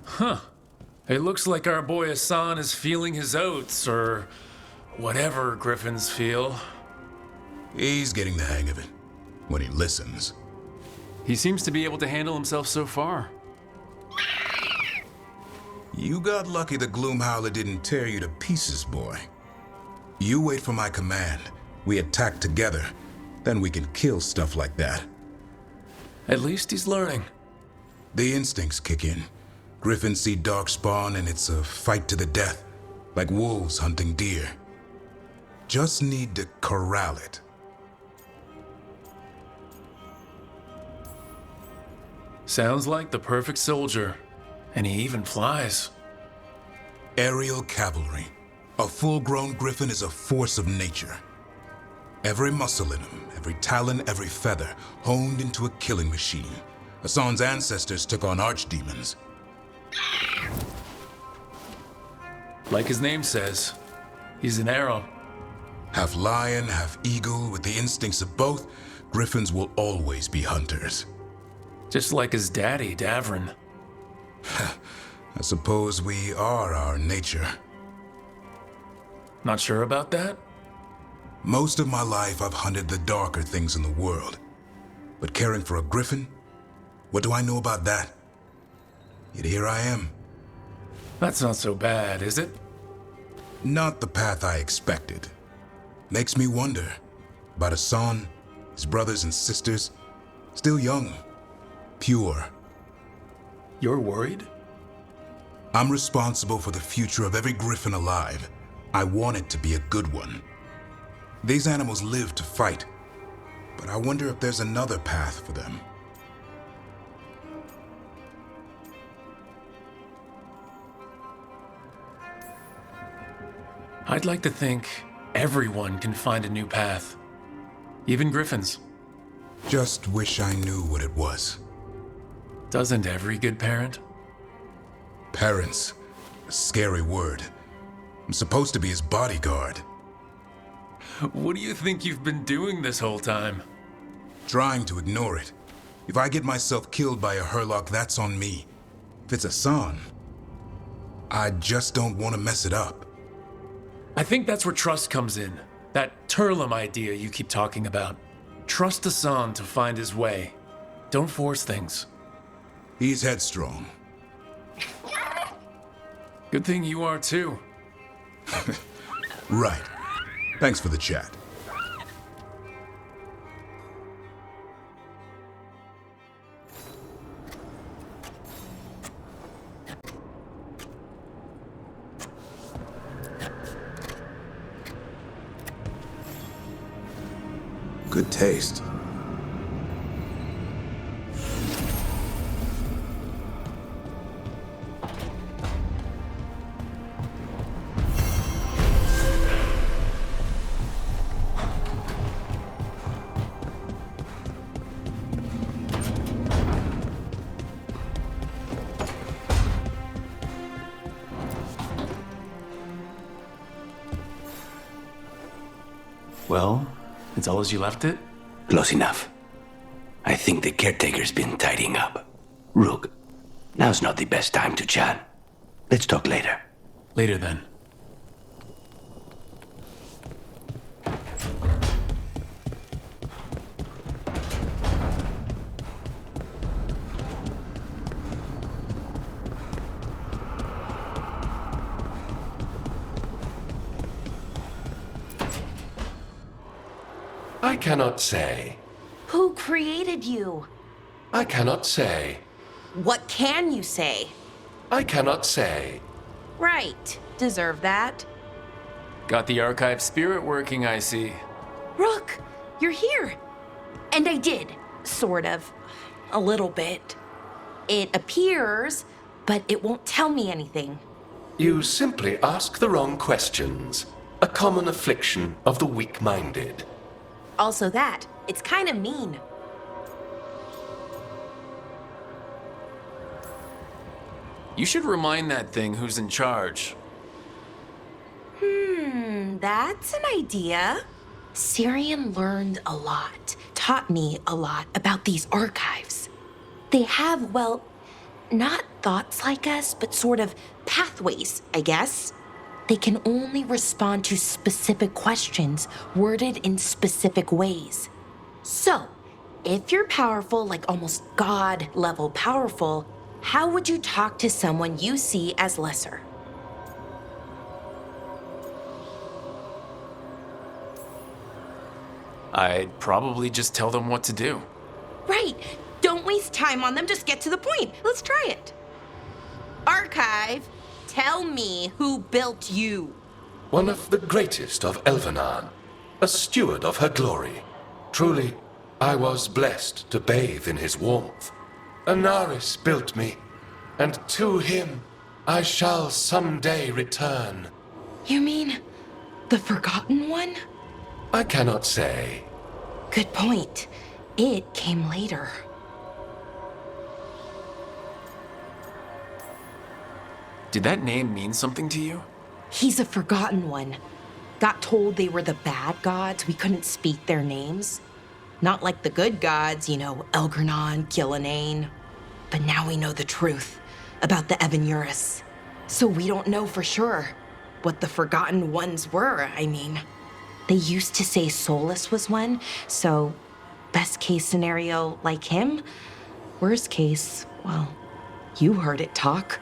Huh. It looks like our boy Hassan is feeling his oats, or whatever griffins feel. He's getting the hang of it, when he listens. He seems to be able to handle himself so far. You got lucky the Gloomhowler didn't tear you to pieces, boy. You wait for my command. We attack together. Then we can kill stuff like that. At least he's learning. The instincts kick in. Griffins see darkspawn and it's a fight to the death, like wolves hunting deer. Just need to corral it. Sounds like the perfect soldier, and he even flies. Aerial cavalry. A full-grown griffin is a force of nature. Every muscle in him, every talon, every feather, honed into a killing machine. Hassan's ancestors took on archdemons. Like his name says, he's an arrow. Half lion, half eagle, with the instincts of both, griffins will always be hunters. Just like his daddy, Davrin. I suppose we are our nature. Not sure about that? Most of my life I've hunted the darker things in the world. But caring for a griffin? What do I know about that? Yet here I am. That's not so bad, is it? Not the path I expected. Makes me wonder about Hassan, his brothers and sisters, still young, pure. You're worried? I'm responsible for the future of every griffin alive. I want it to be a good one. These animals live to fight, but I wonder if there's another path for them. I'd like to think everyone can find a new path. Even griffins. Just wish I knew what it was. Doesn't every good parent? Parents. A scary word. I'm supposed to be his bodyguard. What do you think you've been doing this whole time? Trying to ignore it. If I get myself killed by a Hurlock, that's on me. If it's Hassan, I just don't want to mess it up. I think that's where trust comes in. That Turlum idea you keep talking about. Trust Hassan to find his way. Don't force things. He's headstrong. Good thing you are too. Right. Thanks for the chat. Good taste. Well, it's all as you left it? Close enough. I think the caretaker's been tidying up. Rook, now's not the best time to chat. Let's talk later. Later then. I cannot say. Who created you? I cannot say. What can you say? I cannot say. Right. Deserve that. Got the archive spirit working, I see. Rook, you're here. And I did, sort of. A little bit. It appears, but it won't tell me anything. You simply ask the wrong questions. A common affliction of the weak-minded. Also that, it's kind of mean. You should remind that thing who's in charge. That's an idea. Syrian learned a lot, taught me a lot about these archives. They have, well, not thoughts like us, but sort of pathways, I guess. They can only respond to specific questions worded in specific ways. So, if you're powerful, like almost God-level powerful, how would you talk to someone you see as lesser? I'd probably just tell them what to do. Right. Don't waste time on them, just get to the point. Let's try it. Archive, tell me who built you. One of the greatest of Elvenan, a steward of her glory. Truly, I was blessed to bathe in his warmth. Anaris built me, and to him I shall someday return. You mean the Forgotten One? I cannot say. Good point. It came later. Did that name mean something to you? He's a Forgotten One. Got told they were the bad gods, we couldn't speak their names. Not like the good gods, you know, Elgernon, Gillenane. But now we know the truth about the Evanuris. So we don't know for sure what the Forgotten Ones were, I mean. They used to say Solus was one, so best case scenario like him. Worst case, well, you heard it talk.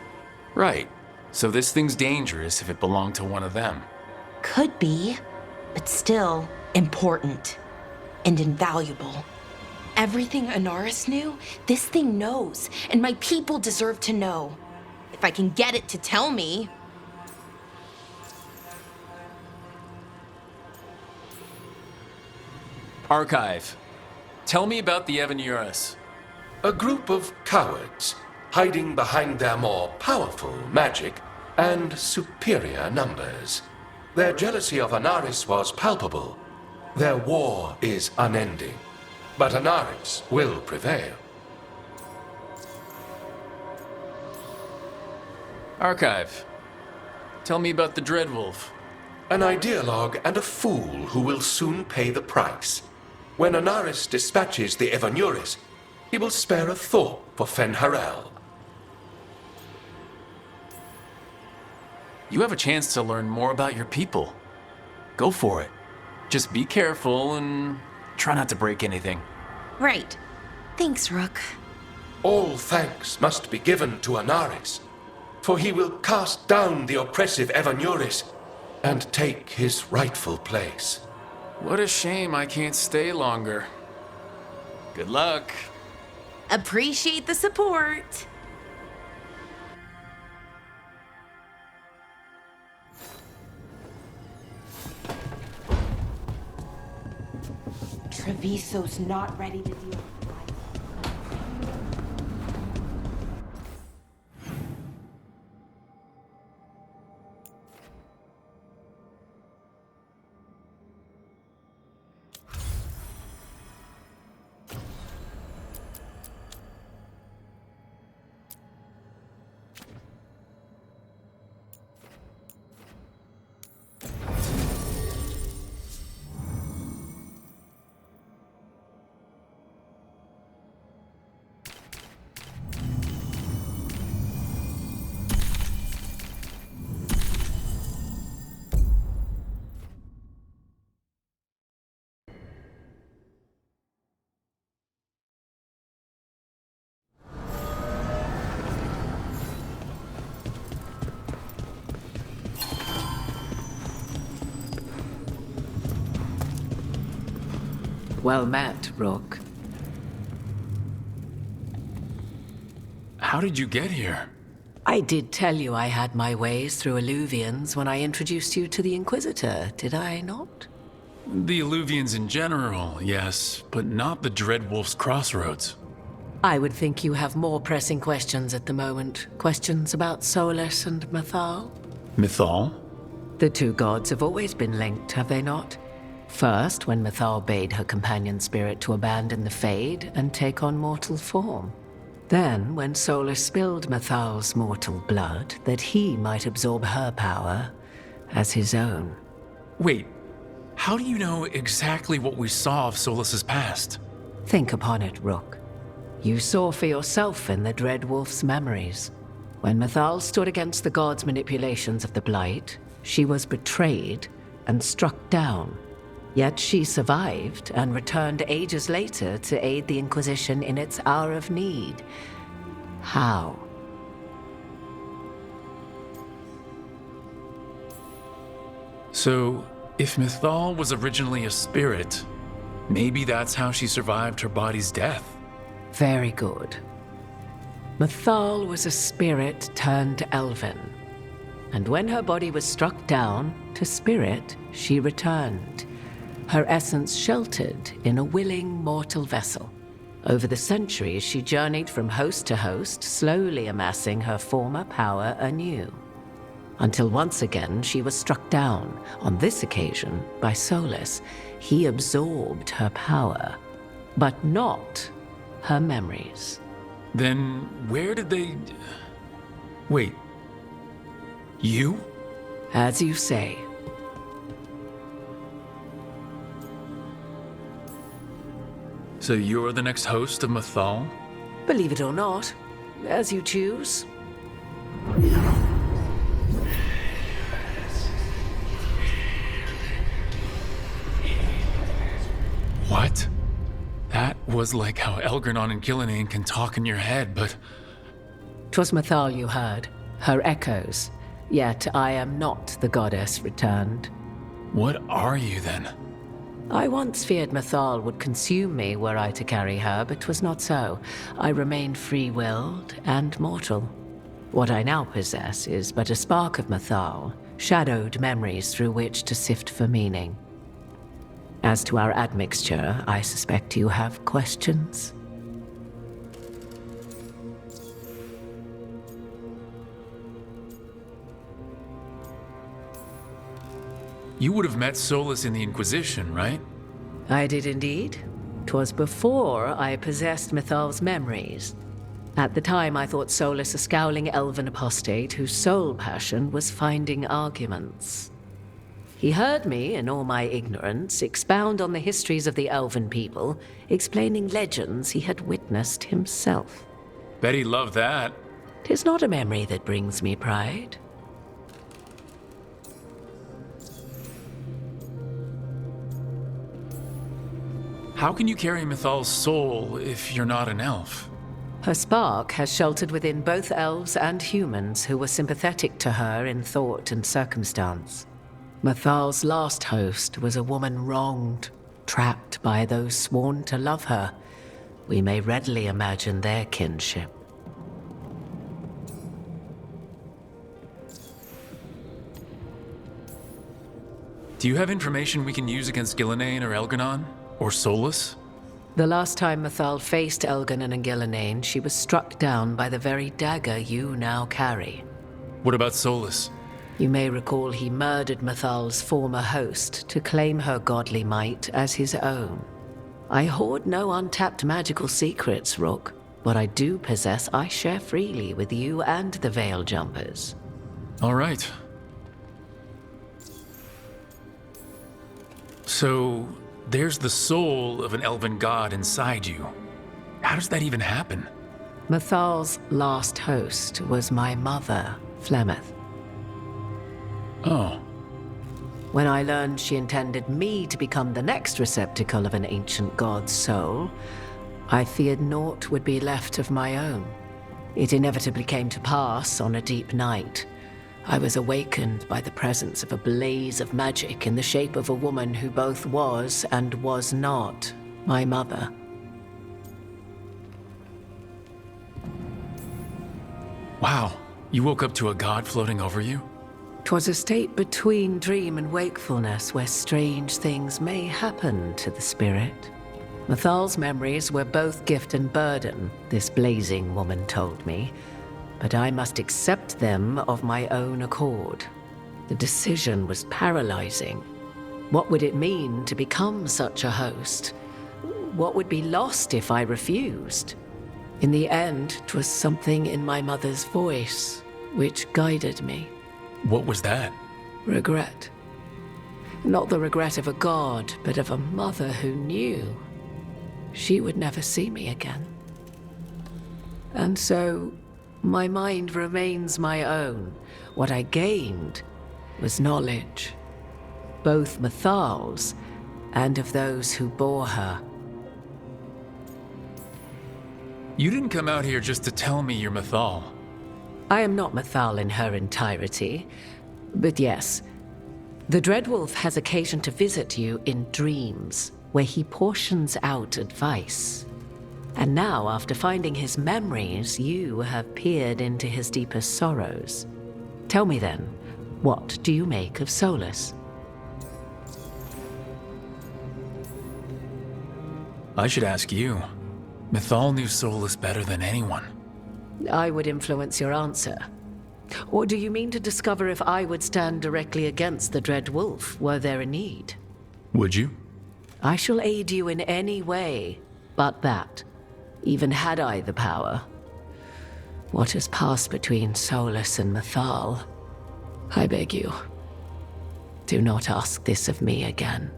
Right. So this thing's dangerous if it belonged to one of them. Could be, but still important and invaluable. Everything Anaris knew, this thing knows, and my people deserve to know. If I can get it to tell me. Archive. Tell me about the Evanuris. A group of cowards hiding behind their more powerful magic and superior numbers. Their jealousy of Anaris was palpable. Their war is unending. But Anaris will prevail. Archive. Tell me about the Dreadwolf. An ideologue and a fool who will soon pay the price. When Anaris dispatches the Evanuris, he will spare a thought for Fen'Harel. You have a chance to learn more about your people. Go for it. Just be careful and try not to break anything. Right. Thanks, Rook. All thanks must be given to Anaris, for he will cast down the oppressive Evanuris and take his rightful place. What a shame I can't stay longer. Good luck. Appreciate the support. Treviso's not ready to deal with life. Well met, Rook. How did you get here? I did tell you I had my ways through Illuvians when I introduced you to the Inquisitor, did I not? The Illuvians in general, yes, but not the Dreadwolf's Crossroads. I would think you have more pressing questions at the moment. Questions about Solus and Mythal? Mythal? The two gods have always been linked, have they not? First, when Mythal bade her companion spirit to abandon the Fade and take on mortal form. Then, when Solus spilled Mythal's mortal blood, that he might absorb her power as his own. Wait, how do you know exactly what we saw of Solus's past? Think upon it, Rook. You saw for yourself in the Dreadwolf's memories. When Mythal stood against the gods' manipulations of the Blight, she was betrayed and struck down. Yet she survived and returned ages later to aid the Inquisition in its hour of need. How? So, if Mythal was originally a spirit, maybe that's how she survived her body's death. Very good. Mythal was a spirit turned elven. And when her body was struck down to spirit, she returned. Her essence sheltered in a willing mortal vessel. Over the centuries, she journeyed from host to host, slowly amassing her former power anew. Until once again, she was struck down, on this occasion, by Solus. He absorbed her power, but not her memories. Then where did they... Wait. You? As you say. So you're the next host of Mythal? Believe it or not, as you choose. What? That was like how Elgernon and Gillenane can talk in your head, but... 'Twas Mythal you heard, her echoes. Yet I am not the goddess returned. What are you then? I once feared Mythal would consume me were I to carry her, but 'twas not so. I remained free-willed and mortal. What I now possess is but a spark of Mythal, shadowed memories through which to sift for meaning. As to our admixture, I suspect you have questions. You would have met Solus in the Inquisition, right? I did indeed. 'Twas before I possessed Mythal's memories. At the time, I thought Solus a scowling elven apostate whose sole passion was finding arguments. He heard me, in all my ignorance, expound on the histories of the elven people, explaining legends he had witnessed himself. Bet he loved that. 'Tis not a memory that brings me pride. How can you carry Mythal's soul if you're not an elf? Her spark has sheltered within both elves and humans who were sympathetic to her in thought and circumstance. Mythal's last host was a woman wronged, trapped by those sworn to love her. We may readily imagine their kinship. Do you have information we can use against Gillenane or Elgernon? Or Solus? The last time Mythal faced Elgernon and Gillenane, she was struck down by the very dagger you now carry. What about Solus? You may recall he murdered Mythal's former host to claim her godly might as his own. I hoard no untapped magical secrets, Rook. What I do possess, I share freely with you and the Veil Jumpers. All right. So, there's the soul of an elven god inside you. How does that even happen? Mythal's last host was my mother, Flemeth. Oh. When I learned she intended me to become the next receptacle of an ancient god's soul, I feared naught would be left of my own. It inevitably came to pass on a deep night. I was awakened by the presence of a blaze of magic in the shape of a woman who both was and was not my mother. Wow, you woke up to a god floating over you? 'Twas a state between dream and wakefulness where strange things may happen to the spirit. Mathal's memories were both gift and burden, this blazing woman told me, but I must accept them of my own accord. The decision was paralyzing. What would it mean to become such a host? What would be lost if I refused? In the end, 'twas something in my mother's voice which guided me. What was that? Regret. Not the regret of a god, but of a mother who knew she would never see me again. And so, my mind remains my own. What I gained was knowledge, both Mathal's and of those who bore her. You didn't come out here just to tell me you're Mathal. I am not Mathal in her entirety, but yes, the Dreadwolf has occasion to visit you in dreams, where he portions out advice. And now, after finding his memories, you have peered into his deepest sorrows. Tell me then, what do you make of Solus? I should ask you. Mathal knew Solus better than anyone. I would influence your answer. Or do you mean to discover if I would stand directly against the Dread Wolf were there a need? Would you? I shall aid you in any way but that, even had I the power. What has passed between Solus and Mathal, I beg you, do not ask this of me again.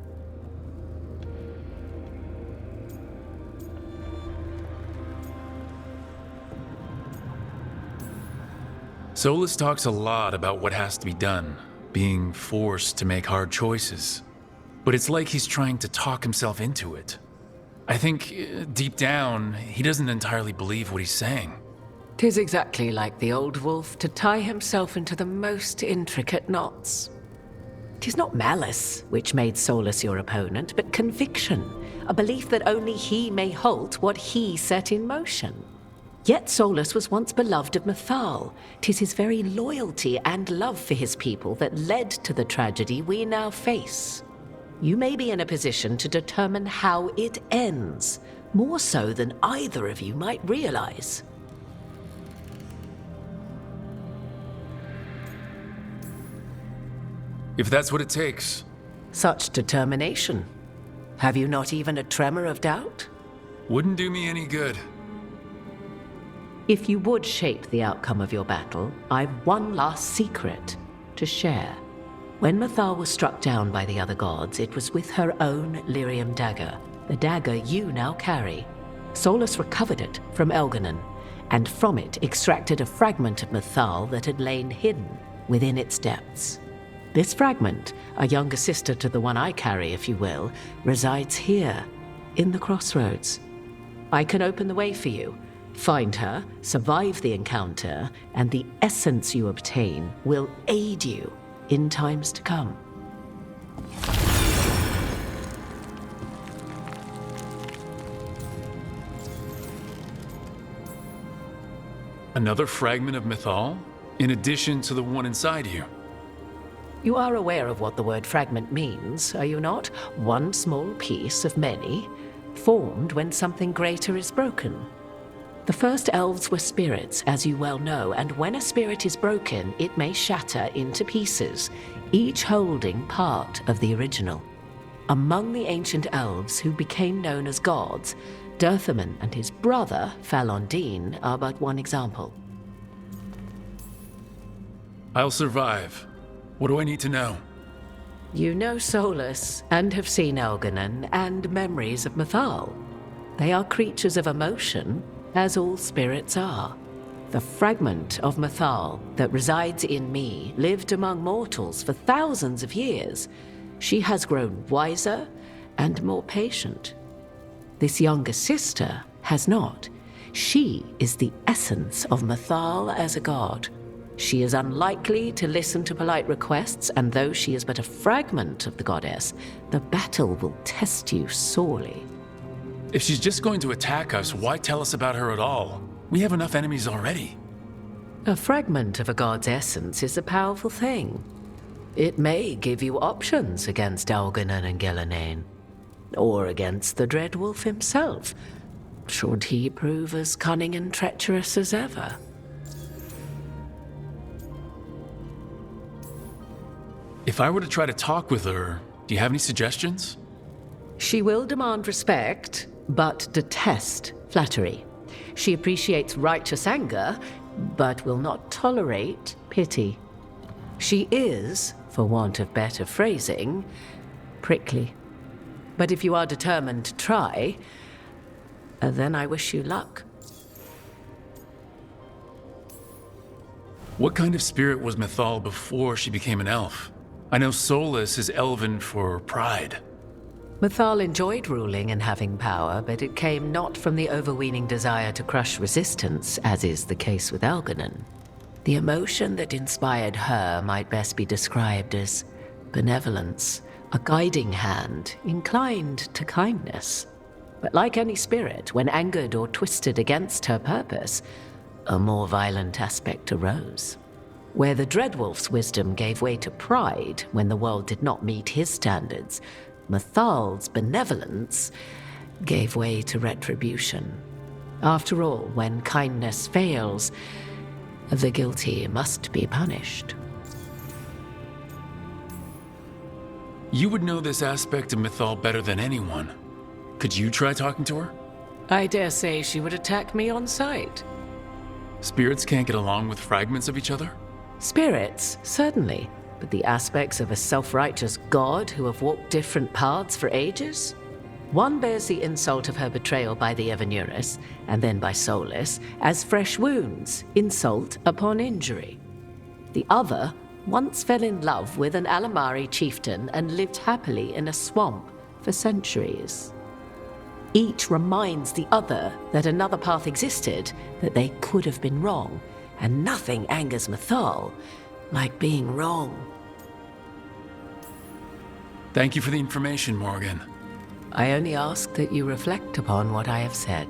Solus talks a lot about what has to be done, being forced to make hard choices. But it's like he's trying to talk himself into it. I think, deep down, he doesn't entirely believe what he's saying. 'Tis exactly like the old wolf to tie himself into the most intricate knots. 'Tis not malice which made Solus your opponent, but conviction, a belief that only he may halt what he set in motion. Yet Solus was once beloved of Mathal. 'Tis his very loyalty and love for his people that led to the tragedy we now face. You may be in a position to determine how it ends, more so than either of you might realize. If that's what it takes. Such determination. Have you not even a tremor of doubt? Wouldn't do me any good. If you would shape the outcome of your battle, I've one last secret to share. When Mathal was struck down by the other gods, it was with her own lyrium dagger, the dagger you now carry. Solus recovered it from Elganon, and from it extracted a fragment of Mathal that had lain hidden within its depths. This fragment, a younger sister to the one I carry, if you will, resides here, in the crossroads. I can open the way for you. Find her, survive the encounter, and the essence you obtain will aid you in times to come. Another fragment of Mathal? In addition to the one inside you? You are aware of what the word fragment means, are you not? One small piece of many, formed when something greater is broken. The first elves were spirits, as you well know, and when a spirit is broken, it may shatter into pieces, each holding part of the original. Among the ancient elves who became known as gods, Dirthaman and his brother, Falondine, are but one example. I'll survive. What do I need to know? You know Solus, and have seen Elganon, and memories of Mathal. They are creatures of emotion, as all spirits are. The fragment of Mathal that resides in me lived among mortals for thousands of years. She has grown wiser and more patient. This younger sister has not. She is the essence of Mathal as a god. She is unlikely to listen to polite requests, and though she is but a fragment of the goddess, the battle will test you sorely. If she's just going to attack us, why tell us about her at all? We have enough enemies already. A fragment of a god's essence is a powerful thing. It may give you options against Algernon and Gillenane, or against the Dread Wolf himself, should he prove as cunning and treacherous as ever. If I were to try to talk with her, do you have any suggestions? She will demand respect, but detest flattery. She appreciates righteous anger, but will not tolerate pity. She is, for want of better phrasing, prickly. But if you are determined to try, then I wish you luck. What kind of spirit was Mythal before she became an elf? I know Solus is elven for pride. Mythal enjoyed ruling and having power, but it came not from the overweening desire to crush resistance, as is the case with Algernon. The emotion that inspired her might best be described as benevolence, a guiding hand, inclined to kindness. But like any spirit, when angered or twisted against her purpose, a more violent aspect arose. Where the Dreadwolf's wisdom gave way to pride when the world did not meet his standards, Mythal's benevolence gave way to retribution. After all, when kindness fails, the guilty must be punished. You would know this aspect of Mythal better than anyone. Could you try talking to her? I dare say she would attack me on sight. Spirits can't get along with fragments of each other? Spirits, certainly. But the aspects of a self-righteous god who have walked different paths for ages? One bears the insult of her betrayal by the Evanuris, and then by Solus, as fresh wounds, insult upon injury. The other once fell in love with an Alamari chieftain and lived happily in a swamp for centuries. Each reminds the other that another path existed, that they could have been wrong, and nothing angers Mythal like being wrong. Thank you for the information, Morgan. I only ask that you reflect upon what I have said.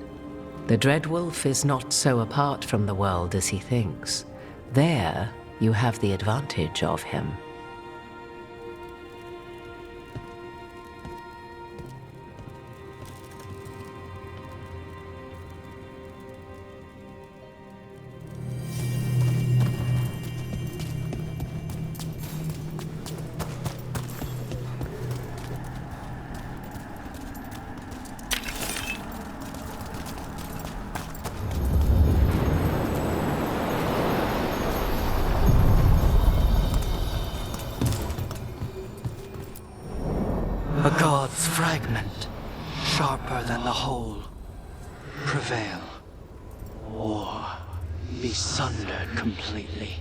The Dreadwolf is not so apart from the world as he thinks. There, you have the advantage of him. A god's fragment, sharper than the whole. Prevail, or be sundered completely.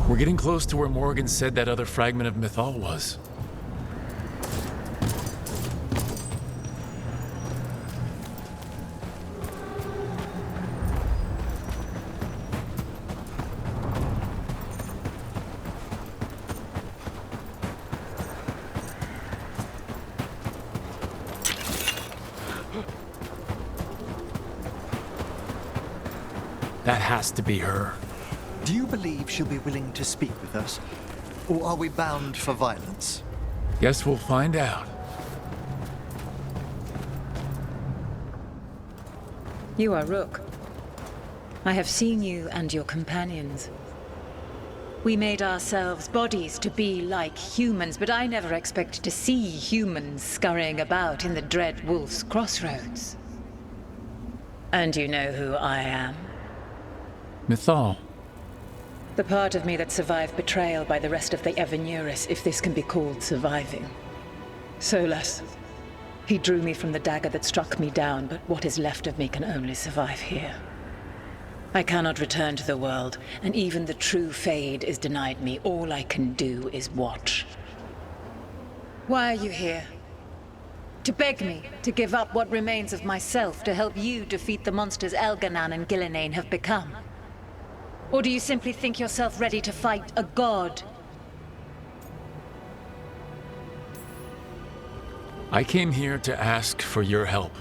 We're getting close to where Morgan said that other fragment of Mythal was. That has to be her. Do you believe she'll be willing to speak with us? Or are we bound for violence? Guess we'll find out. You are Rook. I have seen you and your companions. We made ourselves bodies to be like humans, but I never expected to see humans scurrying about in the Dread Wolf's crossroads. And you know who I am? Mythal. The part of me that survived betrayal by the rest of the Evanuris, if this can be called surviving. Solus. He drew me from the dagger that struck me down, but what is left of me can only survive here. I cannot return to the world, and even the true Fade is denied me. All I can do is watch. Why are you here? To beg me to give up what remains of myself to help you defeat the monsters Elganan and Gillenane have become? Or do you simply think yourself ready to fight a god? I came here to ask for your help.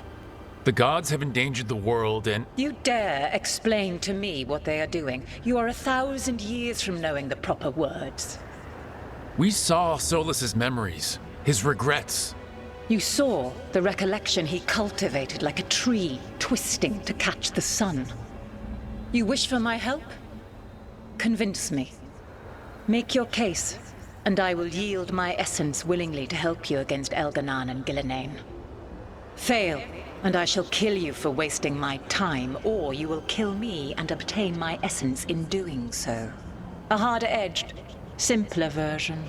The gods have endangered the world and... You dare explain to me what they are doing? You are 1,000 years from knowing the proper words. We saw Solus's memories, his regrets. You saw the recollection he cultivated like a tree twisting to catch the sun. You wish for my help? Convince me. Make your case, and I will yield my essence willingly to help you against Elganon and Gillenane. Fail, and I shall kill you for wasting my time, or you will kill me and obtain my essence in doing so. A harder-edged, simpler version.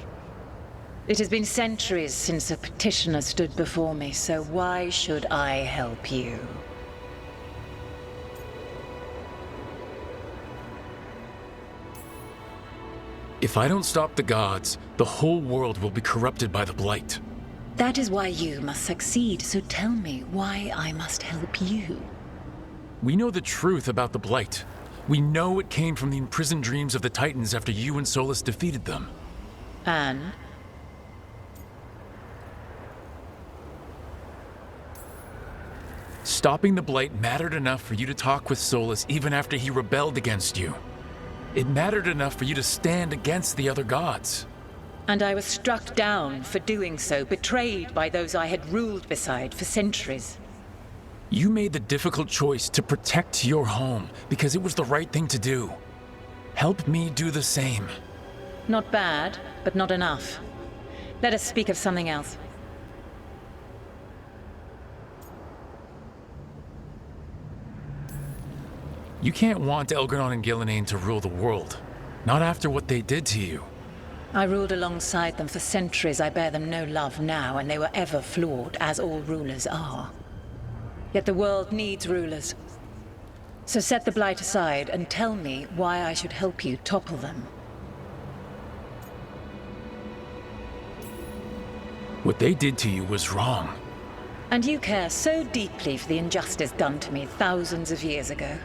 It has been centuries since a petitioner stood before me, so why should I help you? If I don't stop the gods, the whole world will be corrupted by the Blight. That is why you must succeed, so tell me why I must help you. We know the truth about the Blight. We know it came from the imprisoned dreams of the Titans after you and Solus defeated them. And? Stopping the Blight mattered enough for you to talk with Solus even after he rebelled against you. It mattered enough for you to stand against the other gods. And I was struck down for doing so, betrayed by those I had ruled beside for centuries. You made the difficult choice to protect your home because it was the right thing to do. Help me do the same. Not bad, but not enough. Let us speak of something else. You can't want Elganon and Gillenane to rule the world. Not after what they did to you. I ruled alongside them for centuries. I bear them no love now, and they were ever flawed, as all rulers are. Yet the world needs rulers. So set the Blight aside and tell me why I should help you topple them. What they did to you was wrong. And you care so deeply for the injustice done to me thousands of years ago.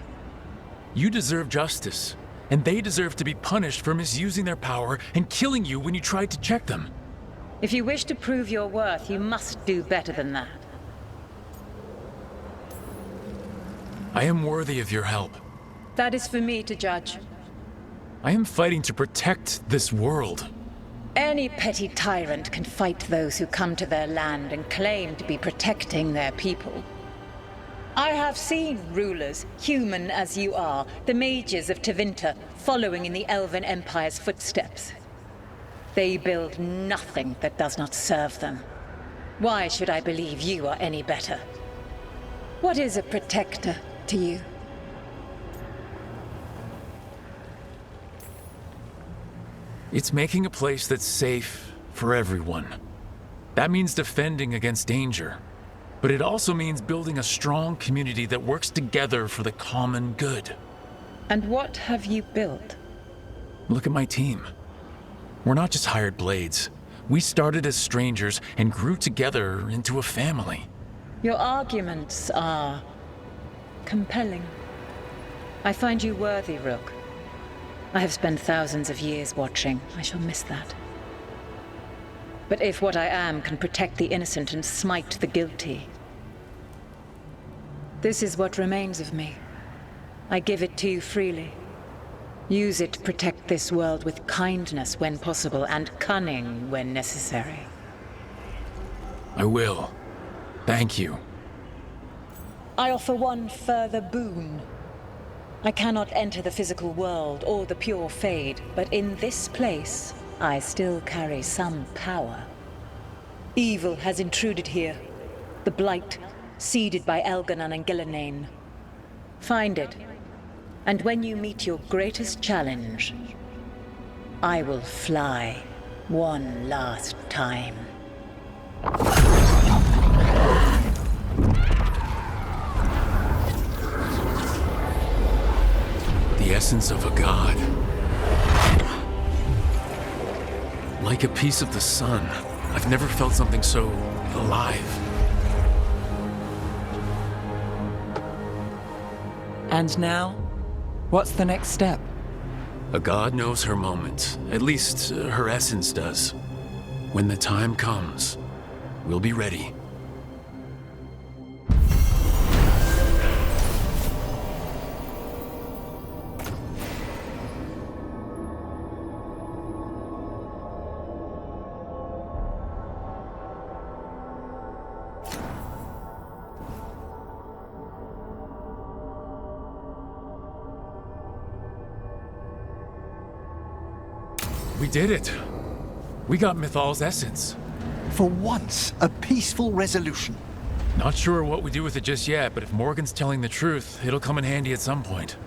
You deserve justice, and they deserve to be punished for misusing their power and killing you when you tried to check them. If you wish to prove your worth, you must do better than that. I am worthy of your help. That is for me to judge. I am fighting to protect this world. Any petty tyrant can fight those who come to their land and claim to be protecting their people. I have seen rulers, human as you are, the mages of Tevinter, following in the Elven Empire's footsteps. They build nothing that does not serve them. Why should I believe you are any better? What is a protector to you? It's making a place that's safe for everyone. That means defending against danger. But it also means building a strong community that works together for the common good. And what have you built? Look at my team. We're not just hired blades. We started as strangers and grew together into a family. Your arguments are compelling. I find you worthy, Rook. I have spent thousands of years watching. I shall miss that. But if what I am can protect the innocent and smite the guilty, this is what remains of me. I give it to you freely. Use it to protect this world with kindness when possible and cunning when necessary. I will. Thank you. I offer one further boon. I cannot enter the physical world or the pure Fade, but in this place, I still carry some power. Evil has intruded here. The Blight, seeded by Elganon and Gillenane. Find it, and when you meet your greatest challenge, I will fly one last time. The essence of a god. Like a piece of the sun. I've never felt something so alive. And now? What's the next step? A god knows her moment. At least her essence does. When the time comes, we'll be ready. We did it. We got Mythal's essence. For once, a peaceful resolution. Not sure what we do with it just yet, but if Morgan's telling the truth, it'll come in handy at some point.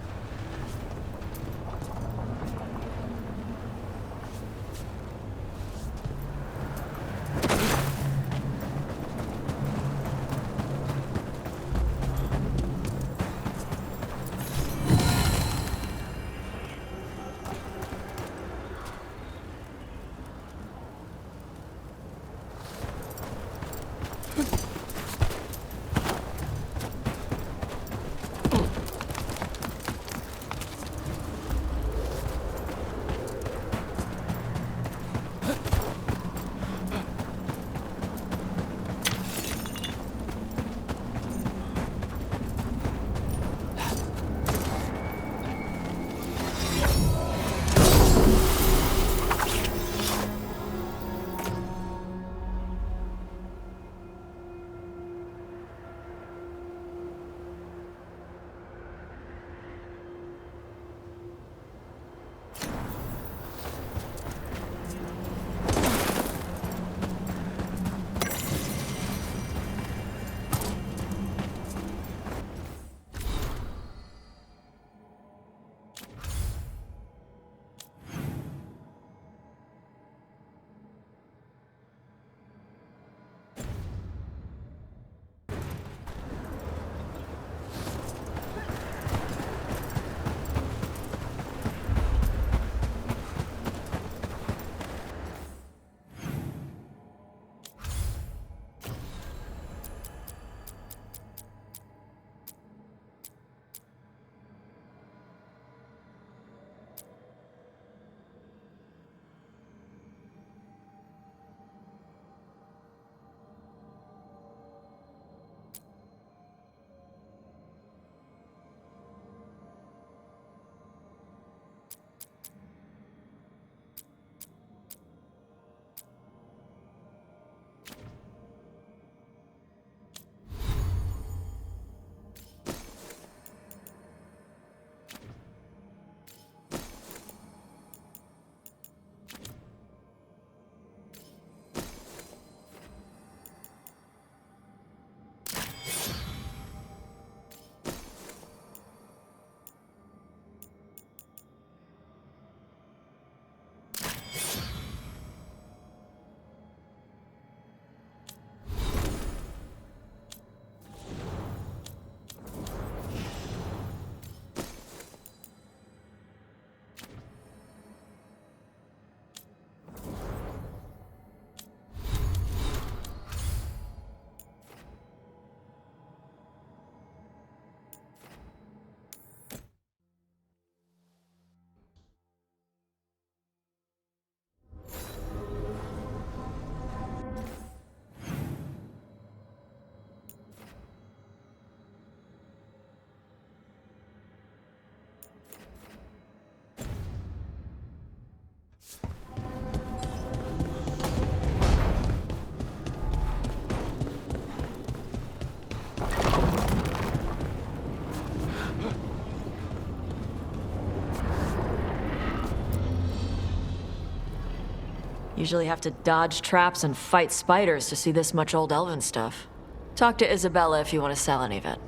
Usually have to dodge traps and fight spiders to see this much old elven stuff. Talk to Isabella if you want to sell any of it.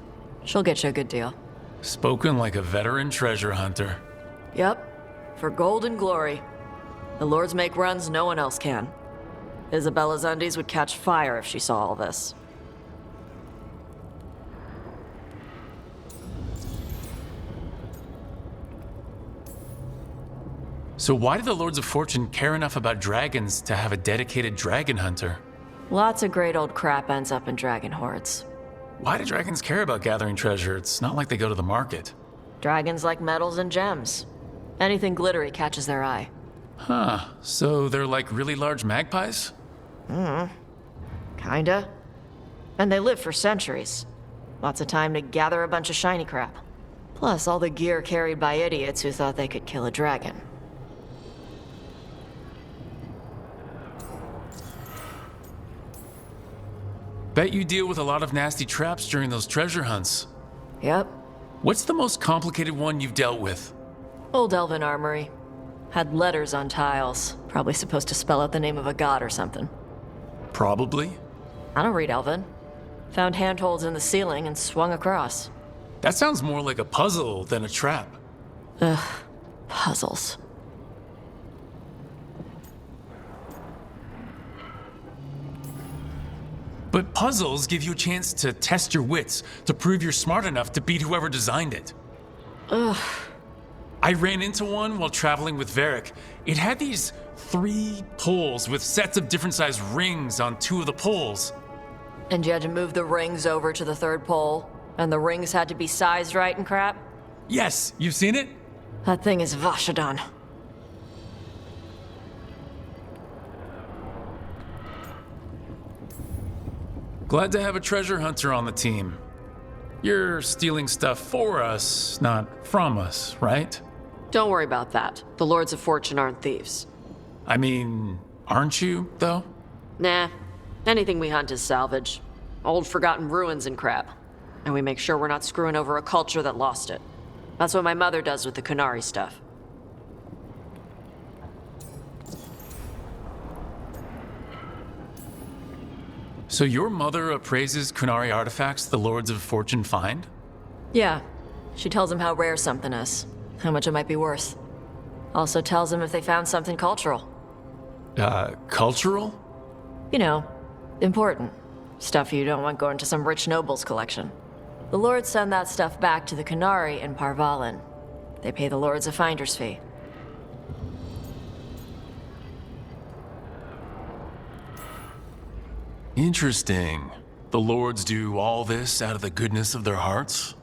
She'll get you a good deal. Spoken like a veteran treasure hunter. Yep, for gold and glory. The lords make runs no one else can. Isabella's undies would catch fire if she saw all this. So why do the Lords of Fortune care enough about dragons to have a dedicated dragon hunter? Lots of great old crap ends up in dragon hordes. Why do dragons care about gathering treasure? It's not like they go to the market. Dragons like metals and gems. Anything glittery catches their eye. Huh, so they're like really large magpies? Kinda. And they live for centuries. Lots of time to gather a bunch of shiny crap. Plus all the gear carried by idiots who thought they could kill a dragon. Bet you deal with a lot of nasty traps during those treasure hunts. Yep. What's the most complicated one you've dealt with? Old Elven Armory. Had letters on tiles. Probably supposed to spell out the name of a god or something. Probably. I don't read Elven. Found handholds in the ceiling and swung across. That sounds more like a puzzle than a trap. Ugh, puzzles. But puzzles give you a chance to test your wits, to prove you're smart enough to beat whoever designed it. Ugh. I ran into one while traveling with Varric. It had these 3 poles with sets of different sized rings on 2 of the poles. And you had to move the rings over to the 3rd pole? And the rings had to be sized right and crap? Yes, you've seen it? That thing is Vashadon. Glad to have a treasure hunter on the team. You're stealing stuff for us, not from us, right? Don't worry about that. The Lords of Fortune aren't thieves. I mean, aren't you, though? Nah. Anything we hunt is salvage. Old forgotten ruins and crap. And we make sure we're not screwing over a culture that lost it. That's what my mother does with the Kunari stuff. So your mother appraises Kunari artifacts the Lords of Fortune find? Yeah. She tells them how rare something is, how much it might be worth. Also tells them if they found something cultural. Cultural? You know, important. Stuff you don't want going to some rich noble's collection. The Lords send that stuff back to the Kunari in Parvalin. They pay the Lords a finder's fee. Interesting. The Lords do all this out of the goodness of their hearts?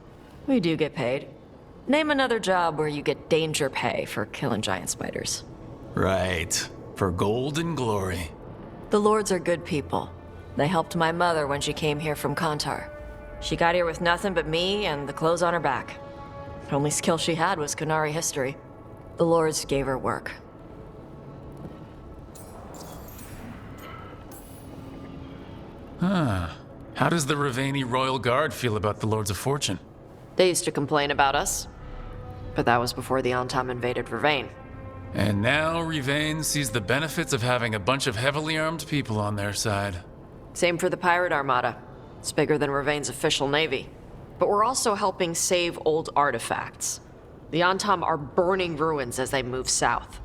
We do get paid. Name another job where you get danger pay for killing giant spiders. Right. For gold and glory. The Lords are good people. They helped my mother when she came here from Kantar. She got here with nothing but me and the clothes on her back. The only skill she had was Kunari history. The Lords gave her work. Huh. How does the Ravani Royal Guard feel about the Lords of Fortune? They used to complain about us. But that was before the Antam invaded Ravain. And now Ravain sees the benefits of having a bunch of heavily armed people on their side. Same for the Pirate Armada. It's bigger than Ravain's official navy. But we're also helping save old artifacts. The Antam are burning ruins as they move south.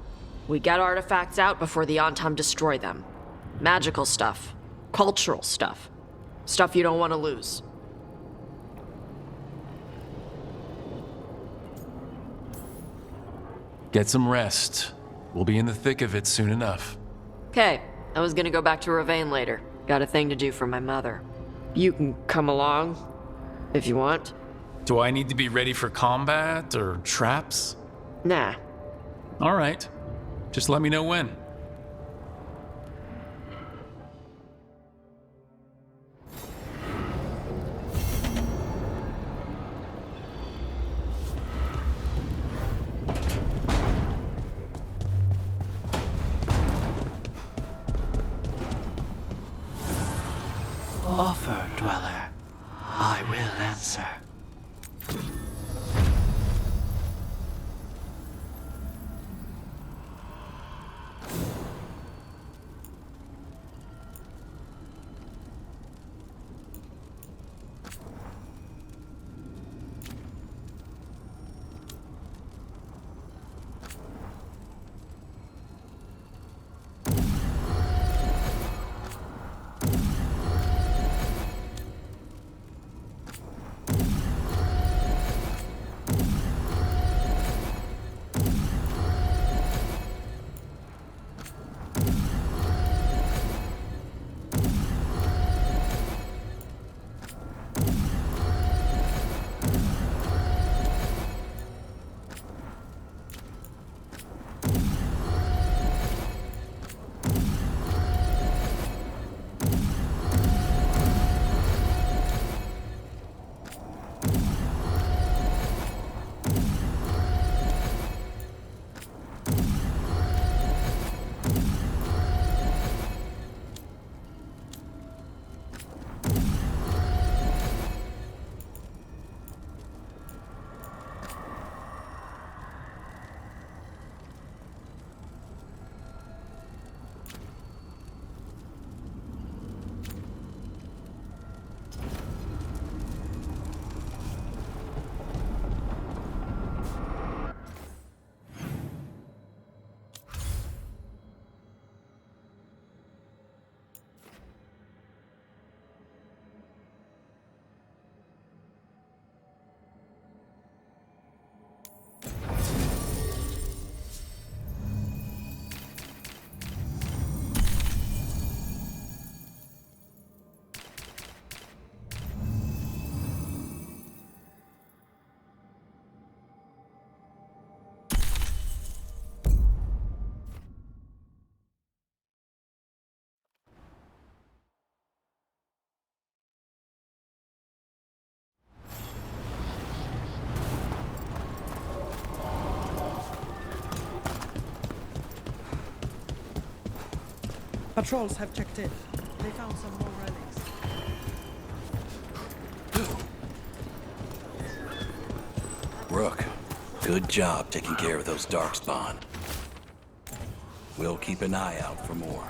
We get artifacts out before the Antam destroy them. Magical stuff. Cultural stuff. Stuff you don't want to lose. Get some rest. We'll be in the thick of it soon enough. Okay, I was gonna go back to Ravain later. Got a thing to do for my mother. You can come along, if you want. Do I need to be ready for combat or traps? Nah. All right. Just let me know when. Offer, Dweller. I will answer. Patrols have checked in. They found some more relics. Rook, good job taking care of those darkspawn. We'll keep an eye out for more.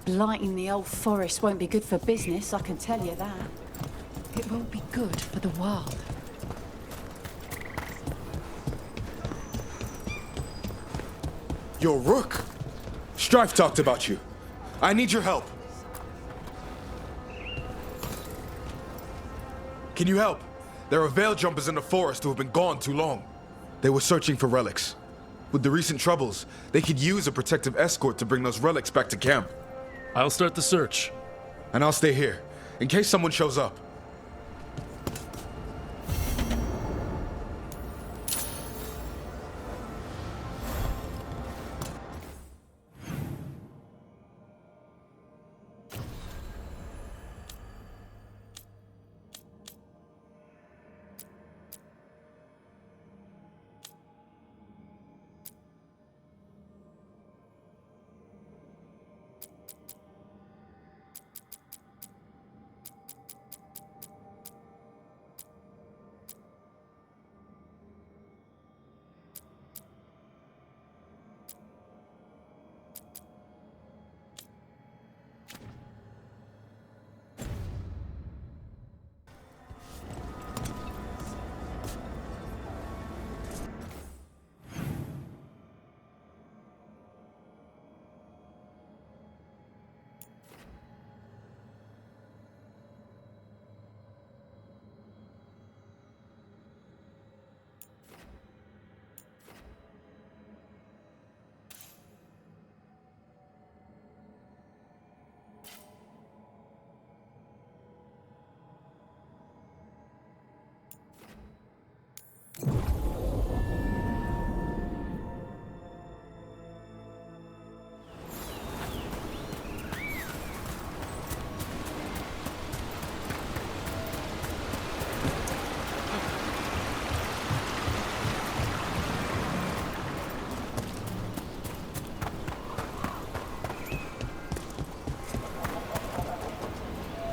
Blighting the old forest won't be good for business, I can tell you that. It won't be good for the world. Yo, Rook! Strife talked about you. I need your help. Can you help? There are veil jumpers in the forest who have been gone too long. They were searching for relics. With the recent troubles, they could use a protective escort to bring those relics back to camp. I'll start the search. And I'll stay here, in case someone shows up.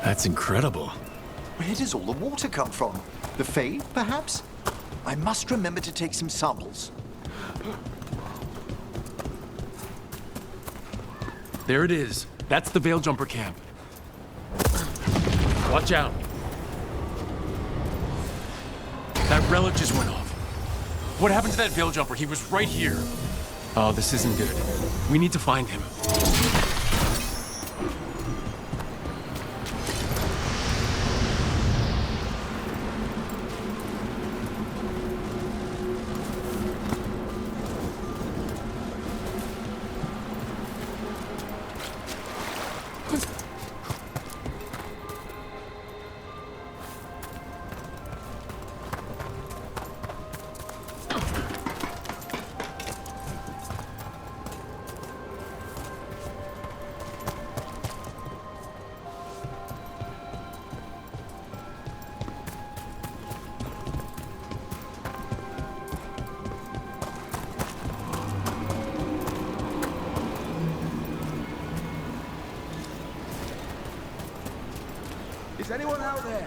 That's incredible. Where does all the water come from? The Fade, perhaps? I must remember to take some samples. There it is. That's the Veil Jumper camp. Watch out. That relic just went off. What happened to that Veil Jumper? He was right here. Oh, this isn't good. We need to find him. Is anyone out there?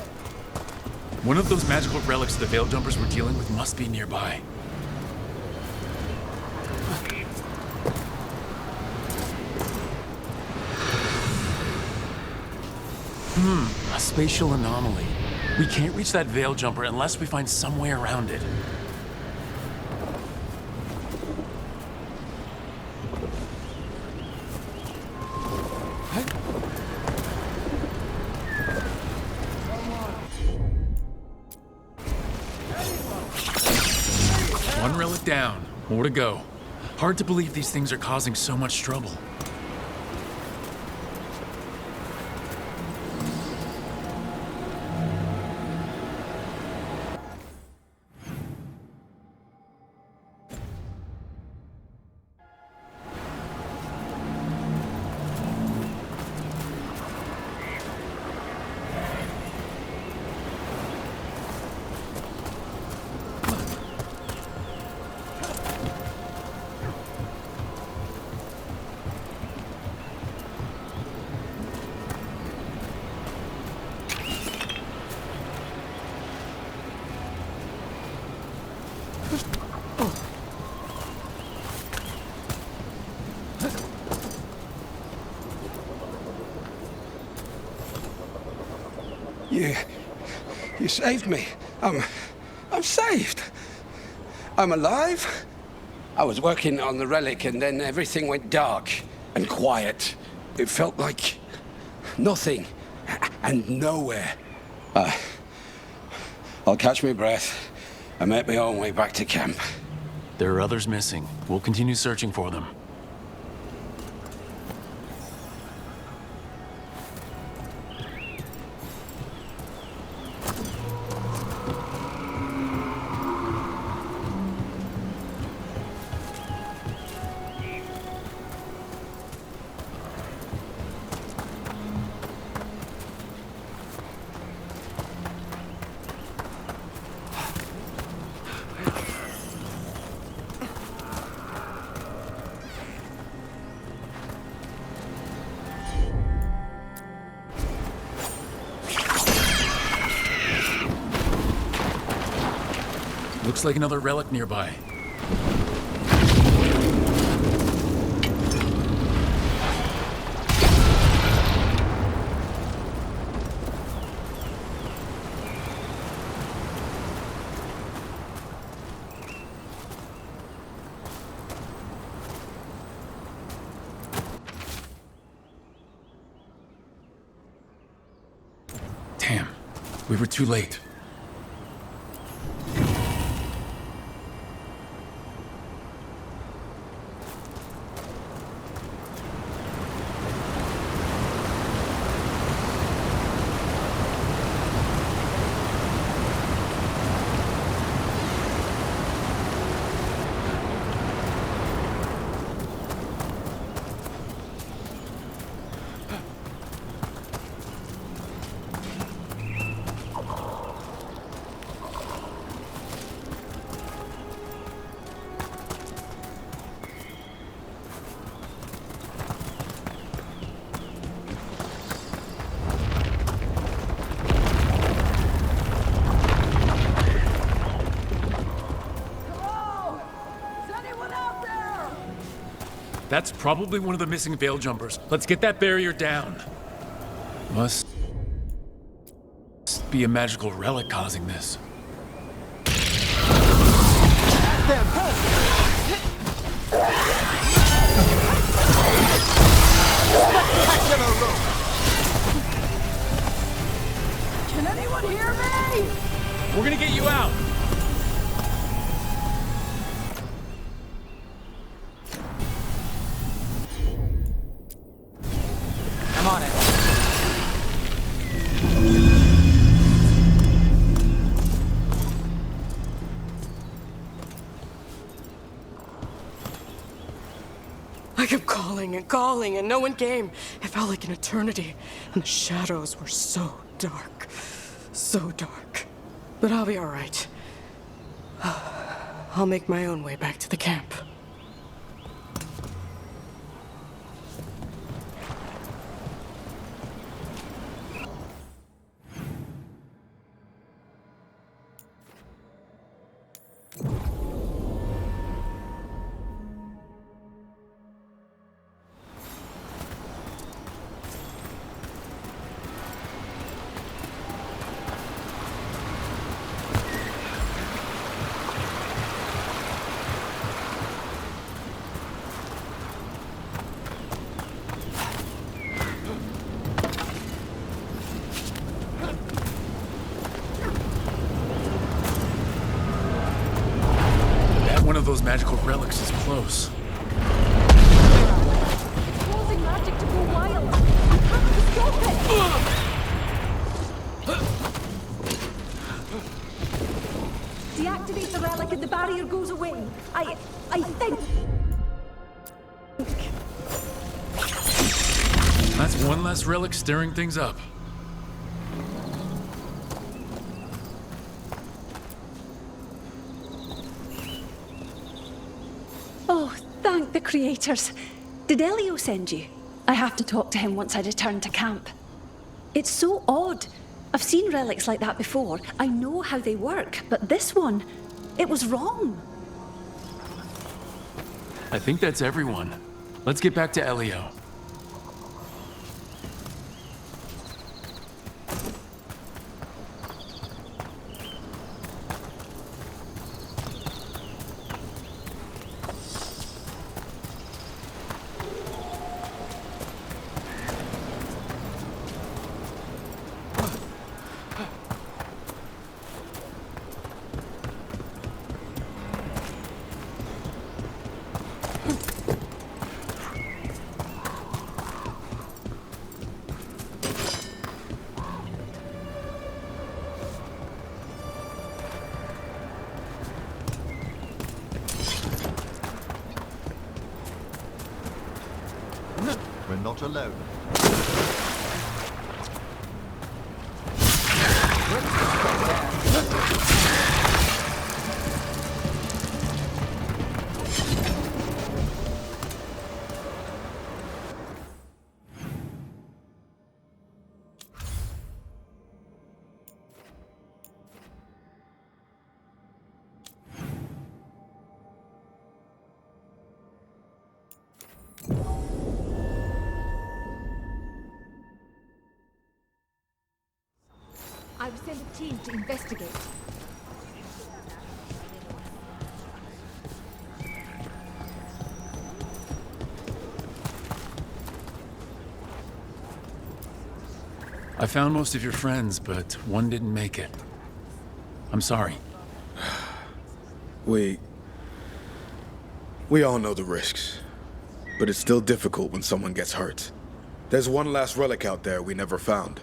One of those magical relics the Veil Jumpers were dealing with must be nearby. A spatial anomaly. We can't reach that Veil Jumper unless we find some way around it. One relic down, more to go. Hard to believe these things are causing so much trouble. You saved me. I'm saved. I'm alive. I was working on the relic and then everything went dark and quiet. It felt like nothing and nowhere. I'll catch my breath and make my own way back to camp. There are others missing. We'll continue searching for them. Looks like another relic nearby. Damn, we were too late. That's probably one of the missing veil jumpers. Let's get that barrier down. Must be a magical relic causing this. Can anyone hear me? We're gonna get you out. I'm on it. I kept calling and calling and no one came. It felt like an eternity, and the shadows were so dark. So dark. But I'll be all right. I'll make my own way back to the camp. One of those magical relics is close. Causing magic to go wild. I can't stop it. Deactivate the relic and the barrier goes away. I think. That's one less relic stirring things up. Oh, thank the creators. Did Elio send you? I have to talk to him once I return to camp. It's so odd. I've seen relics like that before. I know how they work, but this one, it was wrong. I think that's everyone. Let's get back to Elio. We're not alone. I've sent a team to investigate. I found most of your friends, but one didn't make it. I'm sorry. We all know the risks, but it's still difficult when someone gets hurt. There's one last relic out there we never found.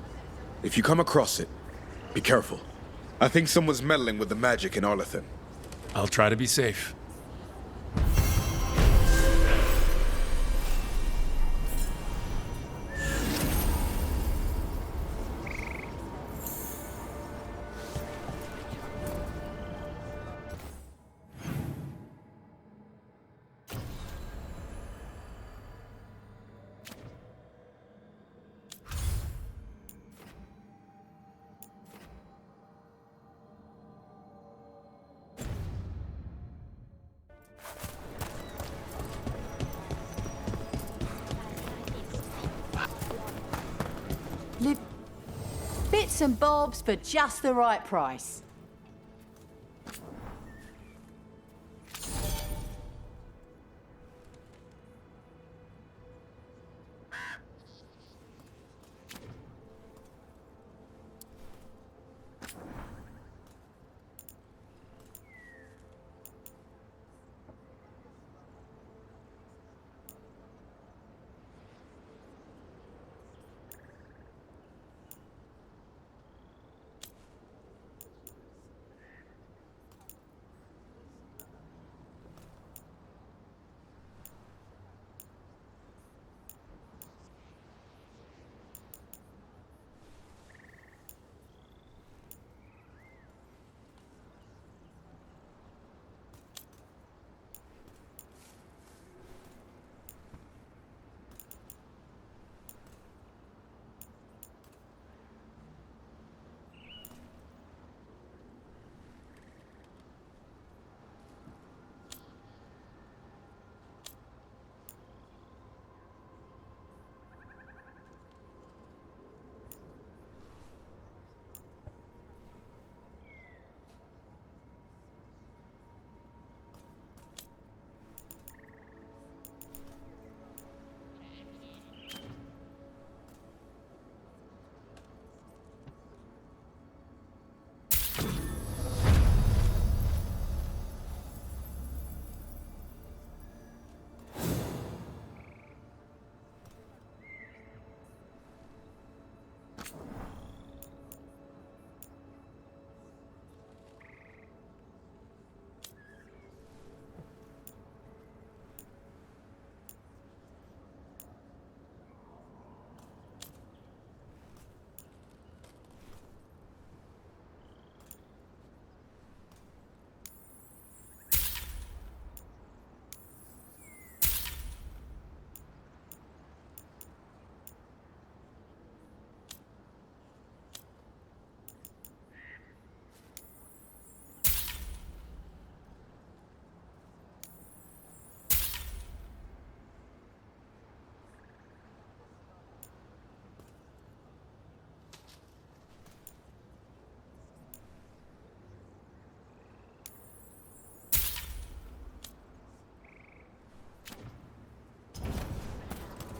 If you come across it, be careful. I think someone's meddling with the magic in Arlethan. I'll try to be safe. Bits and bobs for just the right price.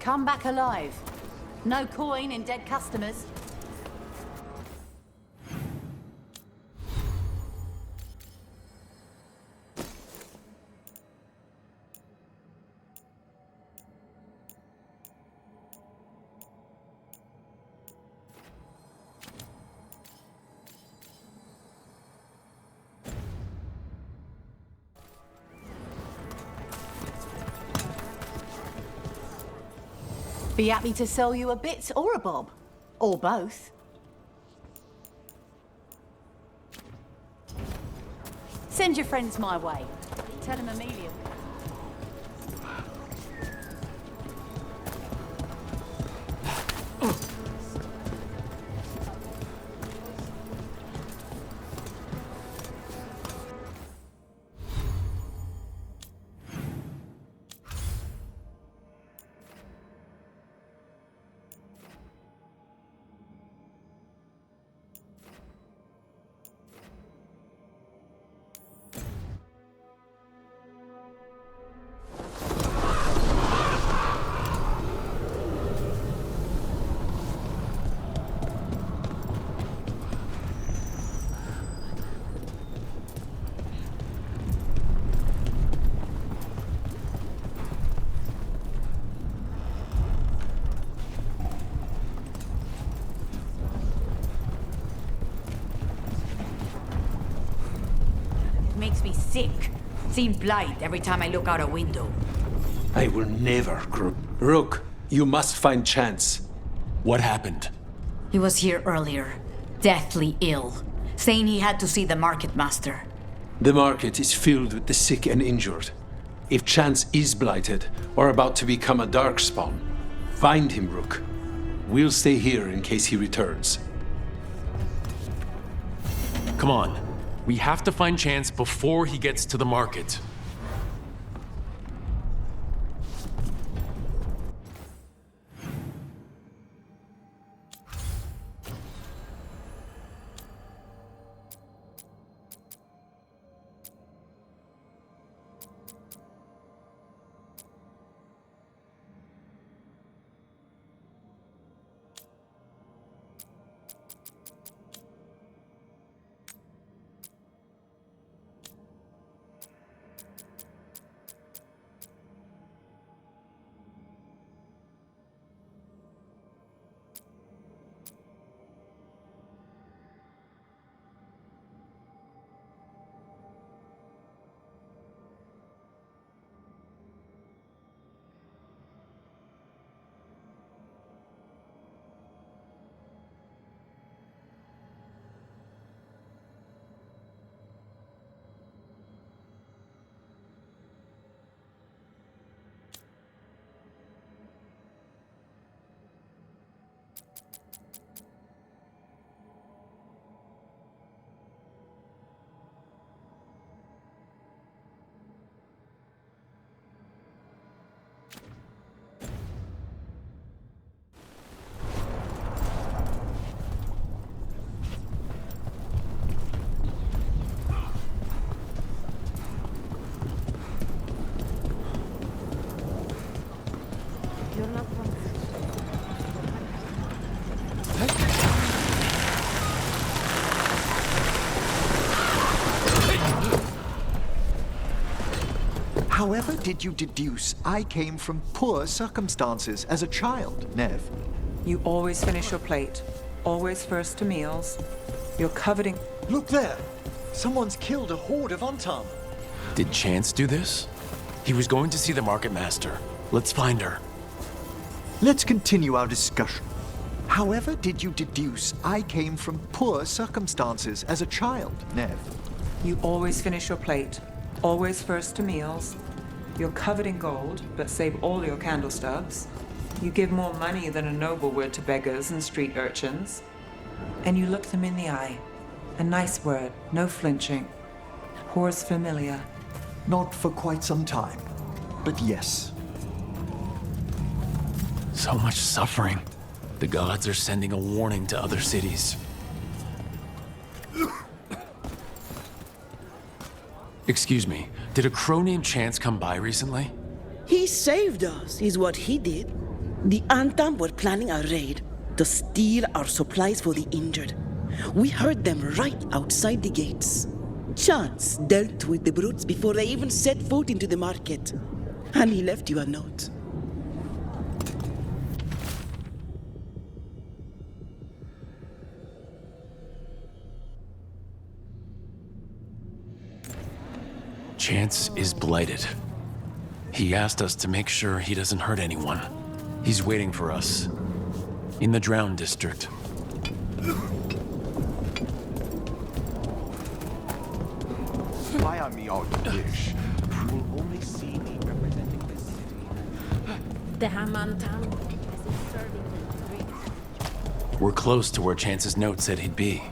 Come back alive. No coin in dead customers. Be happy to sell you a bit or a bob. Or both. Send your friends my way. Tell them Amelia. Makes me sick. Seeing blight every time I look out a window. I will never grow. Rook, you must find Chance. What happened? He was here earlier, deathly ill, saying he had to see the market master. The market is filled with the sick and injured. If Chance is blighted or about to become a darkspawn, find him, Rook. We'll stay here in case he returns. Come on. We have to find Chance before he gets to the market. However did you deduce I came from poor circumstances as a child, Nev? You always finish your plate. Always first to meals. You're coveting... Look there! Someone's killed a horde of Untom. Did Chance do this? He was going to see the market master. Let's find her. Let's continue our discussion. However did you deduce I came from poor circumstances as a child, Nev? You always finish your plate. Always first to meals. You're covered in gold, but save all your candle stubs. You give more money than a noble would to beggars and street urchins. And you look them in the eye. A nice word, no flinching. Hors familia. Not for quite some time, but yes. So much suffering. The gods are sending a warning to other cities. Excuse me, did a crow named Chance come by recently? He saved us, is what he did. The Antam were planning a raid to steal our supplies for the injured. We heard them right outside the gates. Chance dealt with the brutes before they even set foot into the market. And he left you a note. Chance is blighted. He asked us to make sure he doesn't hurt anyone. He's waiting for us. In the Drowned District. Spy on me all you wish. You will only see me representing the city. The Haman town has been serving the drinks. We're close to where Chance's note said he'd be.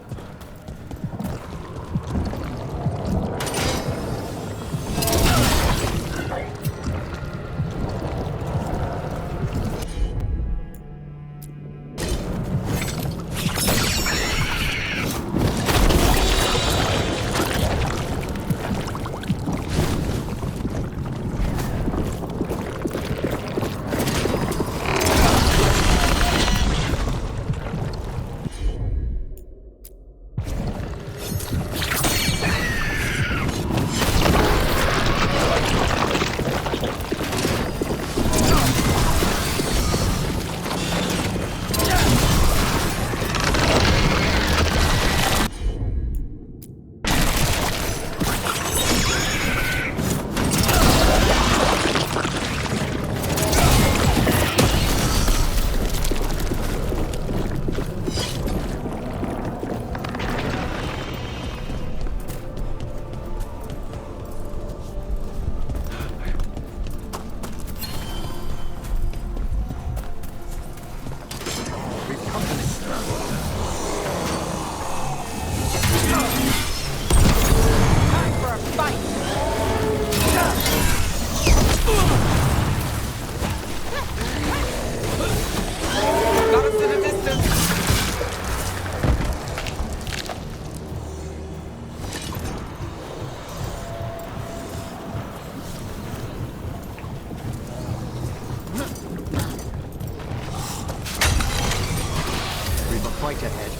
Fight ahead.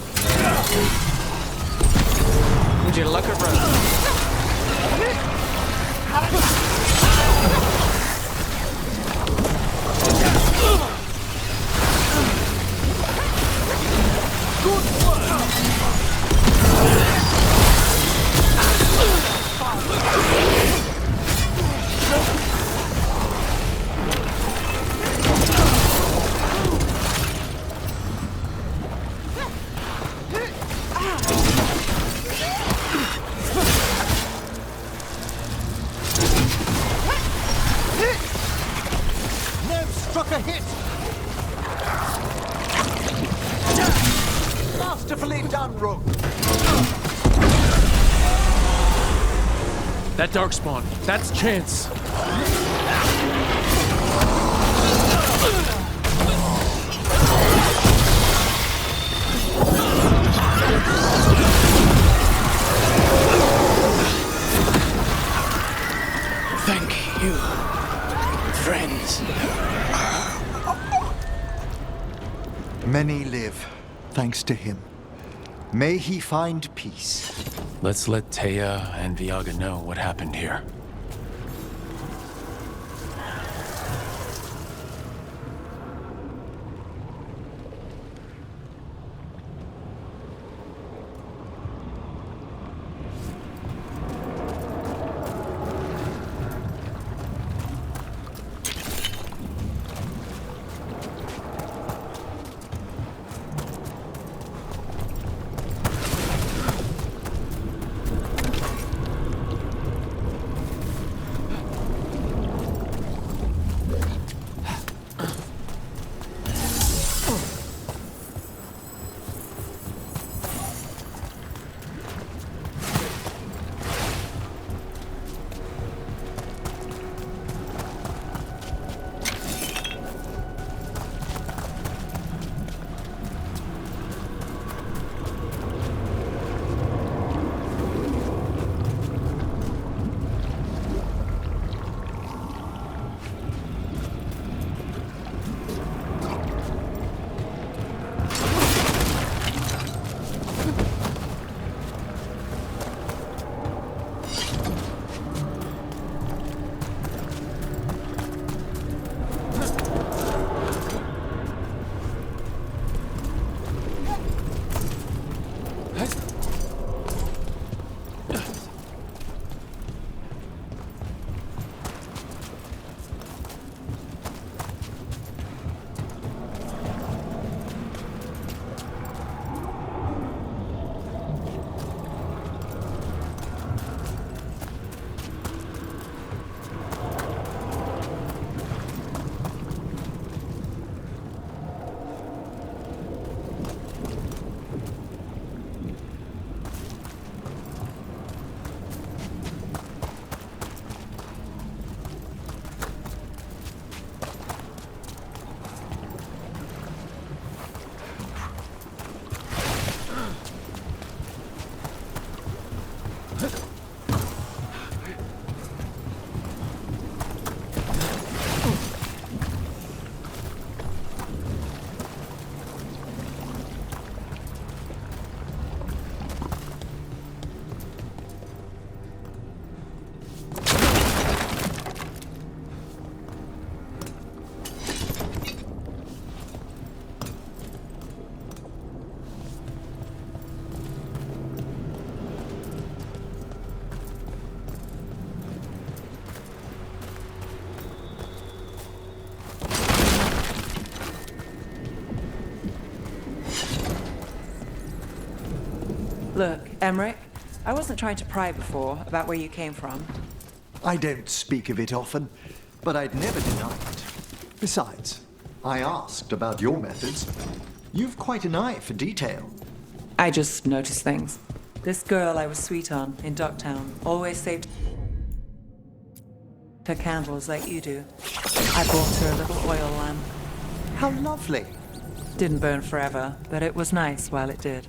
Would you look around? Struck a hit! Masterfully done, Rook! That Darkspawn, that's Chance. Thank you, friends. Many live, thanks to him. May he find peace. Let's let Taya and Viaga know what happened here. Look, Emmerich, I wasn't trying to pry before about where you came from. I don't speak of it often, but I'd never deny it. Besides, I asked about your methods. You've quite an eye for detail. I just noticed things. This girl I was sweet on in Ducktown always saved her candles like you do. I bought her a little oil lamp. How lovely. Didn't burn forever, but it was nice while it did.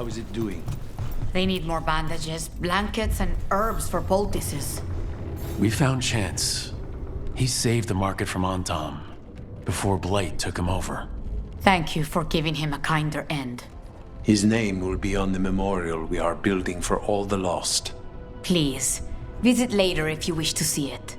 How is it doing? They need more bandages, blankets, and herbs for poultices. We found Chance. He saved the market from Antam before Blight took him over. Thank you for giving him a kinder end. His name will be on the memorial we are building for all the lost. Please, visit later if you wish to see it.